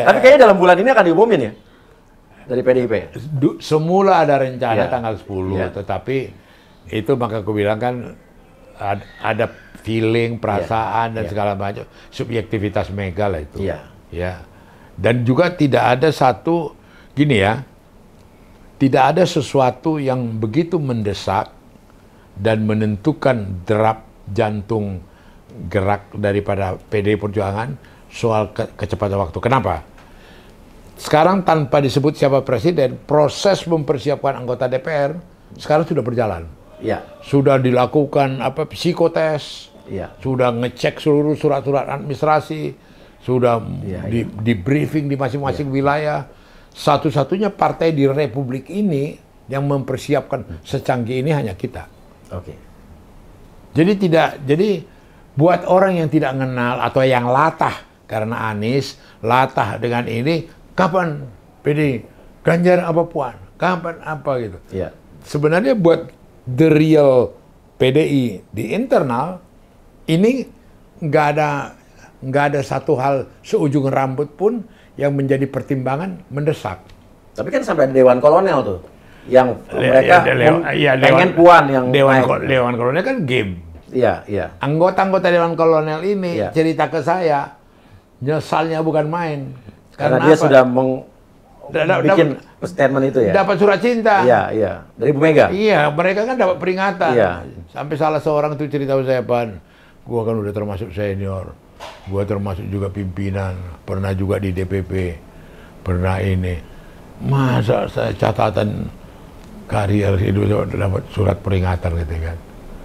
Tapi kayaknya dalam bulan ini akan diumumin ya? Dari PDIP. Semula ada rencana tanggal 10, tetapi itu maka aku bilang kan ada feeling, perasaan dan segala macam, subjektivitas Mega lah itu. Dan juga tidak ada satu gini ya. Tidak ada sesuatu yang begitu mendesak dan menentukan derap jantung gerak daripada PDI Perjuangan soal kecepatan waktu. Kenapa? Sekarang tanpa disebut siapa presiden, proses mempersiapkan anggota DPR sekarang sudah berjalan. Sudah dilakukan psikotes, sudah ngecek seluruh surat-surat administrasi, sudah di briefing di masing-masing wilayah. Satu-satunya partai di Republik ini yang mempersiapkan secanggih ini hanya kita. Jadi buat orang yang tidak kenal atau yang latah karena Anies, latah dengan ini, kapan PD, Ganjar apa Puan, kapan apa gitu. Iya. Sebenarnya buat the real PDI di internal ini nggak ada satu hal seujung rambut pun yang menjadi pertimbangan mendesak. Tapi kan sampai ada Dewan Kolonel tuh, yang mereka pengen Puan yang Dewan Kolonel kan game. Iya, iya. Anggota-anggota Dewan Kolonel ini Iya. cerita ke saya, nyesalnya bukan main. Karena dia apa? sudah bikin statement itu ya. Dapat surat cinta. Iya, iya. Dari Bu Mega. Iya, mereka kan dapat peringatan. Iya. Sampai salah seorang itu cerita ke saya, Pan, gua kan udah termasuk senior, gua termasuk juga pimpinan, pernah juga di DPP, pernah ini. Masa saya catatan karier hidup saya dapat surat peringatan gitu kan.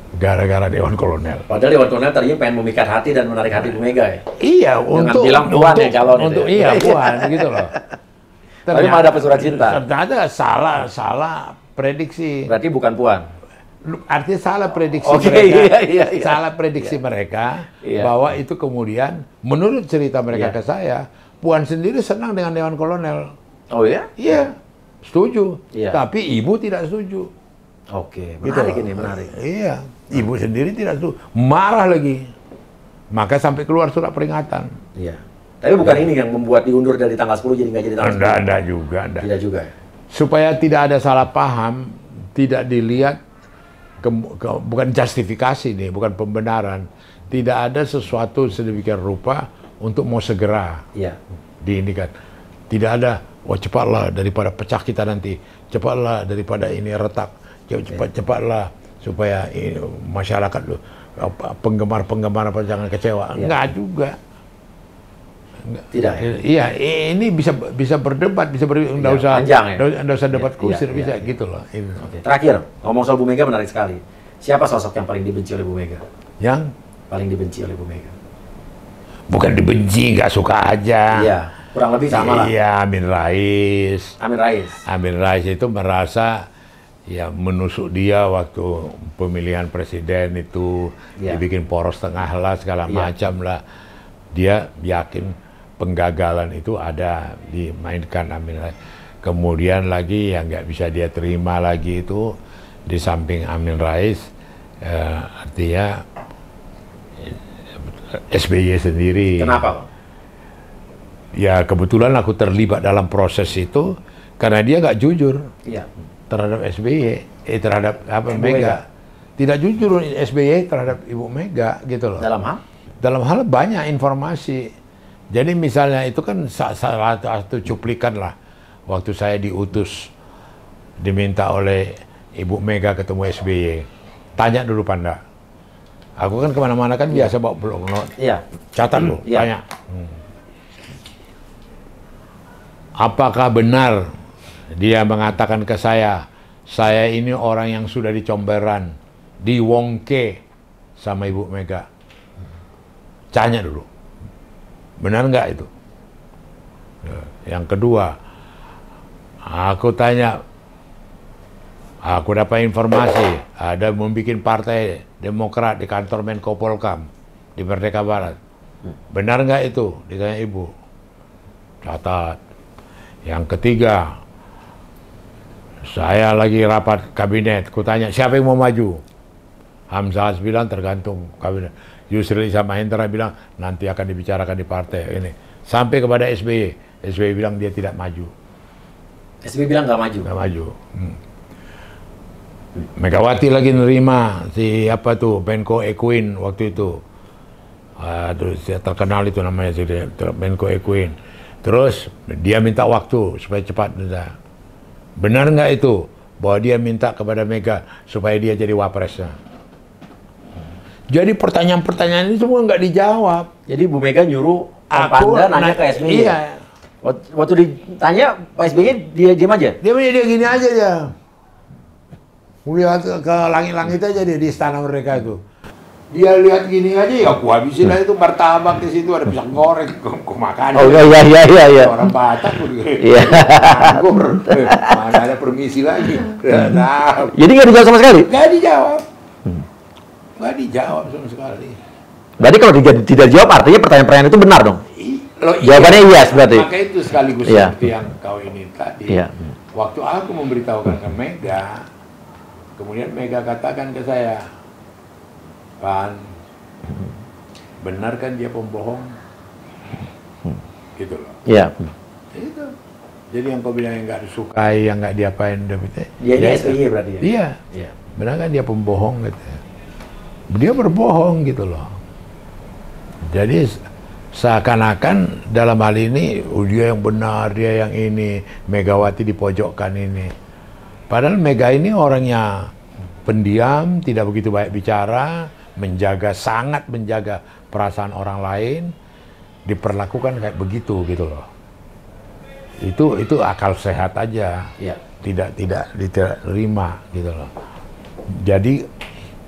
Gara-gara Dewan Kolonel. Padahal Dewan Kolonel tadinya pengen memikat hati dan menarik hati Bu Mega ya. Iya, untuk bilang Puan ya calon untuk itu. iya Puan gitu loh. Tapi malah dapat surat cinta. Ternyata salah prediksi. Berarti bukan Puan. Artinya salah prediksi Oke, mereka. iya. Salah prediksi mereka Iya. bahwa itu kemudian menurut cerita mereka Iya. ke saya, Puan sendiri senang dengan Dewan Kolonel. Oh ya? Iya, setuju. Iya. Tapi ibu tidak setuju. Oke, Gitu menarik loh. ini, menarik. Iya, ibu sendiri tidak setuju. Marah lagi. Maka sampai keluar surat peringatan. Iya. Tapi bukan ini yang membuat diundur dari tanggal 10 jadi nggak jadi tanggal 10. Enggak juga, enggak. Tidak juga ya? Supaya tidak ada salah paham, tidak dilihat, bukan justifikasi nih, bukan pembenaran. Tidak ada sesuatu sedemikian rupa untuk mau segera Iya. diindikan. Tidak ada, wah cepatlah daripada pecah kita nanti, cepatlah daripada ini retak, cepatlah supaya masyarakat penggemar-penggemar apa jangan kecewa. Iya. Enggak juga. Tidak ya? Iya, ini bisa berdebat, bisa enggak Iya, usah panjang ya? enggak usah debat Iya, kusir, iya, bisa iya. gitu loh. Ini. Oke. Terakhir, ngomong soal Bu Mega menarik sekali. Siapa sosok yang paling dibenci oleh Bu Mega? Yang Paling dibenci oleh Bu Mega? bukan dibenci, nggak suka aja. Iya, kurang lebih sama lah. Iya, Amin Rais. Amin Rais. Amin Rais itu merasa ya menusuk dia waktu pemilihan presiden itu, Iya. dibikin poros tengah lah, segala Iya. macam lah. Dia yakin penggagalan itu ada, dimainkan Amin Rais. Kemudian lagi yang nggak bisa dia terima lagi itu, di samping Amin Rais, artinya SBY sendiri. Kenapa, Pak? Ya kebetulan aku terlibat dalam proses itu karena dia nggak jujur Iya. terhadap SBY, terhadap apa Ibu Mega. Mega. Tidak jujur SBY terhadap Ibu Mega gitu loh. Dalam hal? Dalam hal banyak informasi. Jadi misalnya itu kan salah satu cuplikan lah. Waktu saya diutus, diminta oleh Ibu Mega ketemu SBY. Tanya dulu Panda. Aku kan kemana-mana kan biasa bawa blog note. Iya. Catat lu, Iya. tanya. Apakah benar dia mengatakan ke saya ini orang yang sudah dicomberan, diwongke sama Ibu Mega? Tanya dulu. Benar nggak itu? Yang kedua, aku tanya, aku dapat informasi ada membuat partai Demokrat di kantor Menko Polkam di Merdeka Barat. Benar nggak itu? Ditanya Ibu. Catat. Yang ketiga, saya lagi rapat kabinet. Kutanya siapa yang mau maju? Hamzahas bilang tergantung kabinet. Yusril Iza Mahendra bilang nanti akan dibicarakan di partai ini. Sampai kepada SBY. SBY bilang dia tidak maju. SBY bilang nggak maju. Nggak maju. Megawati lagi nerima si apa tuh Menko Ekuin waktu itu. Terus dia terkenal itu namanya si Menko Ekuin. Terus dia minta waktu supaya cepat. Benar nggak itu bahwa dia minta kepada Mega supaya dia jadi wapresnya? Jadi pertanyaan-pertanyaan ini semua nggak dijawab. Jadi Bu Mega nyuruh Aku Panda nanya ke SBY. Iya. Waktu ditanya Pak SBY dia diam aja. Dia gini aja dia. Lihat ke langit-langit aja dia di istana mereka itu. Dia lihat gini aja ya aku habisin aja itu martabak di situ ada pisang goreng ku makan. Oh iya. Orang Batak pun Iya. nganggur. Mana ada permisi lagi. Nah, Jadi nggak dijawab sama sekali. nggak dijawab. Nggak dijawab sama sekali. Berarti kalau tidak dijawab artinya pertanyaan-pertanyaan itu benar dong? Jawabannya yes berarti. Maka itu sekaligus seperti yang kau ini tadi. Iya. Waktu aku memberitahukan ke Mega, kemudian Mega katakan ke saya, Pan, benar kan dia pembohong? Gitu loh. Iya. Itu. Jadi yang kau bilang yang nggak disukai, yang nggak diapain, dia ini SBY berarti ya? Iya. Iya. Benar kan dia pembohong gitu. Dia berbohong gitu loh. Jadi seakan-akan dalam hal ini dia yang benar, dia yang ini, Megawati dipojokkan ini. Padahal Mega ini orangnya pendiam, tidak begitu baik bicara, sangat menjaga perasaan orang lain, diperlakukan kayak begitu gitu loh. Itu akal sehat aja, ya. tidak diterima gitu loh. Jadi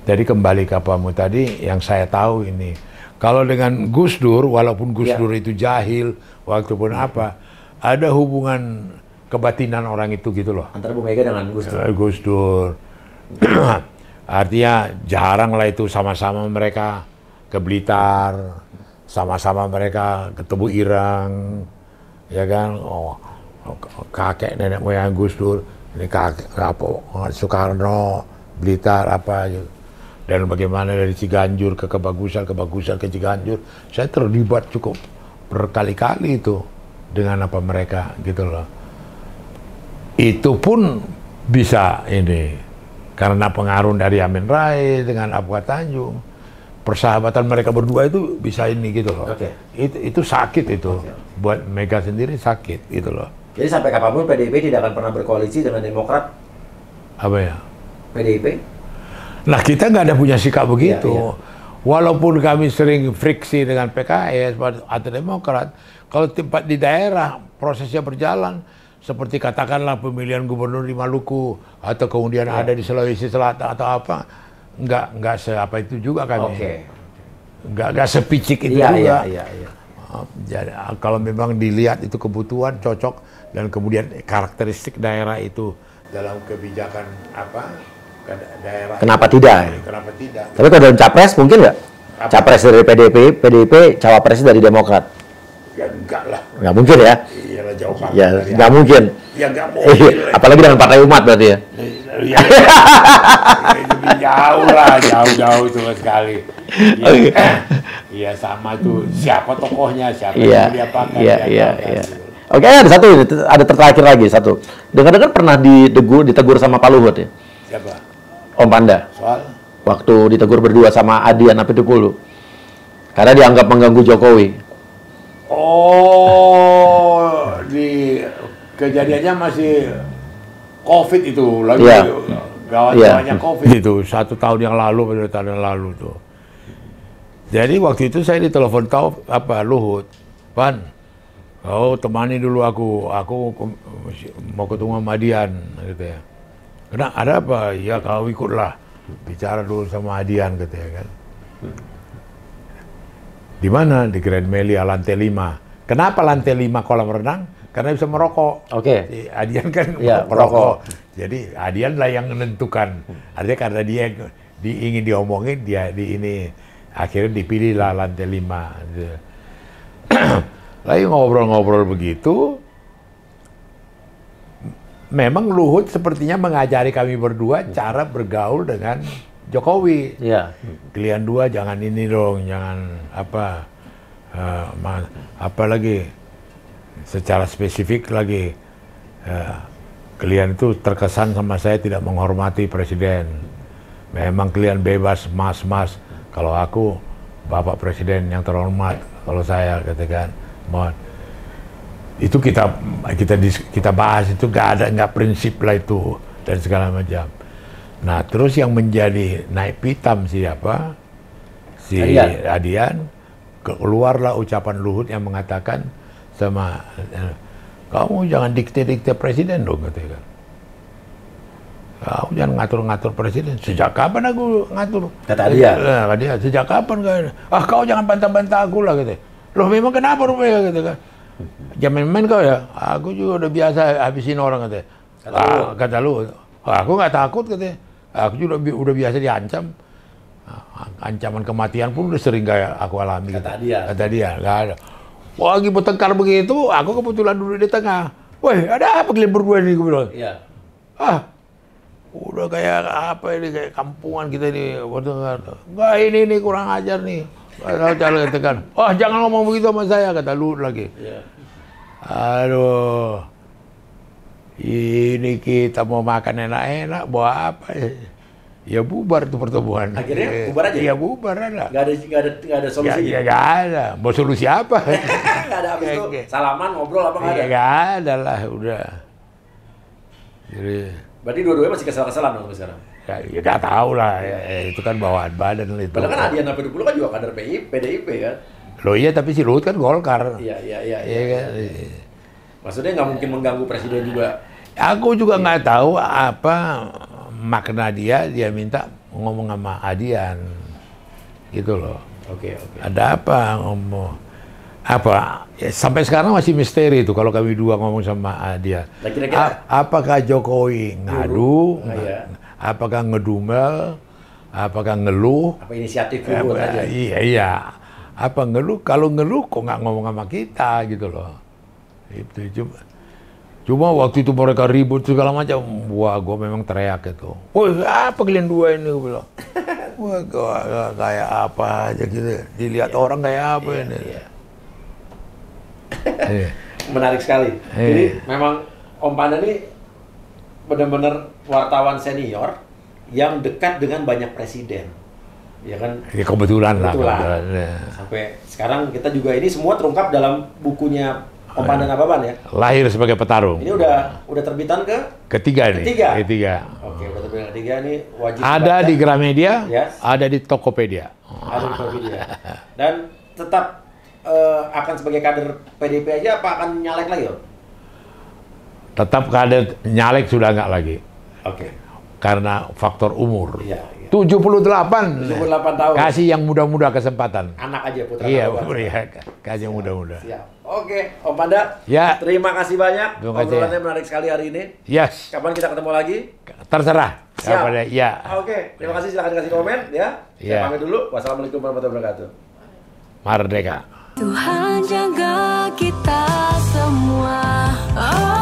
kembali ke apamu tadi, yang saya tahu ini, kalau dengan Gus Dur, walaupun Gus Dur itu jahil, waktu pun apa, ada hubungan kebatinan orang itu gitu loh. Antara Bu Mega dengan Gus Dur. Gus Dur. Artinya jarang lah itu sama-sama mereka ke Blitar, sama-sama mereka ketemu Irang, ya kan? Oh, kakek nenek moyang Gus Dur, ini kakek apa? Soekarno, Blitar apa gitu. Dan bagaimana dari Ciganjur ke Kebagusan ke Ciganjur, saya terlibat cukup berkali-kali itu dengan apa mereka gitu loh. Itu pun bisa ini karena pengaruh dari Amin Rais dengan Abu Tanjung, persahabatan mereka berdua itu bisa ini gitu loh. Okay. Itu sakit itu, buat Mega sendiri sakit gitu loh. Jadi sampai kapanpun PDIP tidak akan pernah berkoalisi dengan Demokrat? Apa ya? PDIP? Nah kita nggak ada punya sikap begitu. Iya. Walaupun kami sering friksi dengan PKS atau Demokrat, kalau tempat di daerah prosesnya berjalan, seperti katakanlah pemilihan gubernur di Maluku atau kemudian ada di Sulawesi Selatan atau apa, nggak seapa itu juga kami. Nggak sepicik itu juga. Jadi kalau memang dilihat itu kebutuhan cocok dan kemudian karakteristik daerah itu dalam kebijakan apa? Daerah. Kenapa tidak? Kenapa tidak? Tapi kalau dalam capres mungkin nggak? Capres dari PDIP, cawapresnya dari Demokrat? Ya enggak lah. Nggak mungkin ya? Iyalah jauh banget. Ya nggak mungkin. Ya nggak mungkin. Apalagi dengan Partai Umat berarti ya? Ya, lebih jauh lah, jauh itu sekali. Iya sama tuh. Siapa tokohnya? Siapa yang diapakan? Iya. Oke, ada terakhir lagi satu. Dengar-dengar pernah ditegur sama Pak Luhut ya? Siapa? Om Panda. Soal? Waktu ditegur berdua sama Adian Apitupulu. Karena dianggap mengganggu Jokowi. Oh, di kejadiannya masih COVID itu lagi. Gawat-gawatnya COVID itu 1 tahun yang lalu, 2 tahun yang lalu tuh. Jadi waktu itu saya ditelepon Luhut, Pan, kau temani dulu aku mau ketemu sama Adian, gitu ya. Karena ada apa? Ya kau ikutlah, bicara dulu sama Adian, gitu ya kan. Di mana? Di Grand Melia lantai 5. Kenapa lantai 5 kolam renang? Karena bisa merokok. Oke. Adian kan merokok. Jadi Adian lah yang menentukan. Artinya karena dia ingin diomongin, dia akhirnya dipilih lah lantai 5. Lagi ngobrol-ngobrol begitu, memang Luhut sepertinya mengajari kami berdua cara bergaul dengan Jokowi. Iya. Kalian dua jangan ini dong, jangan apa lagi secara spesifik lagi. Kalian itu terkesan sama saya tidak menghormati presiden. Memang kalian bebas mas. Kalau aku Bapak Presiden yang terhormat. Kalau saya katakan, mohon. Itu kita bahas itu nggak prinsip lah itu dan segala macam. Nah terus yang menjadi naik pitam siapa? Si Adian. Keluarlah ucapan Luhut yang mengatakan sama kamu jangan dikte presiden dong, katanya. Kamu jangan ngatur-ngatur presiden. Sejak kapan aku ngatur? Kata dia. Dia sejak kapan? Kau jangan bantah-bantah aku lah, katanya. Loh memang kenapa rupanya, katanya. Jangan main kau ya. Aku juga udah biasa habisin orang, katanya. Kata lu. Aku nggak takut, katanya. Aku juga udah biasa diancam. Ancaman kematian pun udah sering kayak aku alami. Kata dia. Kata dia, nggak ada. Wah, lagi bertengkar begitu, aku kebetulan duduk di tengah. Woi, ada apa kalian berdua ini? Gue bilang. Iya. Udah kayak apa ini, kayak kampungan kita ini bertengkar. Enggak, ini kurang ajar nih. Kalau katakan, jangan ngomong begitu sama saya, kata Luhut lagi. Iya. Aduh, ini kita mau makan enak-enak, bawa apa ya? Ya bubar tuh pertemuan. Akhirnya bubar aja? Iya bubar ada. Nggak ada solusi? Ya nggak ada. Mau solusi apa? Nggak ada, habis itu salaman, ngobrol apa nggak ada? Nggak ada lah, udah. Jadi, berarti dua-duanya masih kesal-kesalan dong sekarang? ya nggak tahu lah, itu kan bawaan badan itu. Padahal kan Adian Apitupulu kan juga kader PDIP kan? Loh iya, tapi si Luhut kan Golkar. Iya kan? Maksudnya nggak mungkin mengganggu presiden juga? Aku juga nggak tahu apa makna dia minta ngomong sama Adian, gitu loh. Oke. Ada apa ngomong? Apa? Ya, sampai sekarang masih misteri itu kalau kami dua ngomong sama Adian. Nah, kira-kira apakah Jokowi ngadu? Iya. Apakah ngedumel? Apakah ngeluh? Apa inisiatif dulu aja? Iya. Apa ngeluh? Kalau ngeluh kok nggak ngomong sama kita gitu loh. Itu cuma waktu itu mereka ribut segala macam. Wah, gue memang teriak itu. Woi, apa kalian dua ini? Gue bilang. Wah, kayak apa aja gitu. Dilihat orang kayak apa ini. Iya. Menarik sekali. Jadi memang Om Panda ini benar-benar wartawan senior yang dekat dengan banyak presiden. Ya kan? Ya, kebetulan lah. Sampai sekarang kita juga ini semua terungkap dalam bukunya Om Panda Nababan ya. Lahir sebagai petarung. Ini udah terbitan ketiga nih. Ketiga. Oke, udah terbitan ketiga nih, wajib ada dibaca. Di Gramedia, Yes. ada di Tokopedia. Ada di Tokopedia. Dan tetap akan sebagai kader PDIP aja, apa akan nyalek lagi, Om? Tetap kader nyalek sudah nggak lagi. Oke. Karena faktor umur. Iya. 78 tahun. Kasih yang muda-muda kesempatan. Anak aja putra. Iya, kasih yang muda-muda. Siap. Oke, Om Panda. Ya. Terima kasih banyak. Terima kasih. Obrolannya menarik sekali hari ini. Yes. Kapan kita ketemu lagi? Terserah. Siap. Ya. Oke, terima kasih. Silakan kasih komen ya. Saya Ya. pamit dulu. Wassalamualaikum warahmatullahi wabarakatuh. Merdeka. Tuhan jaga kita semua. Oh.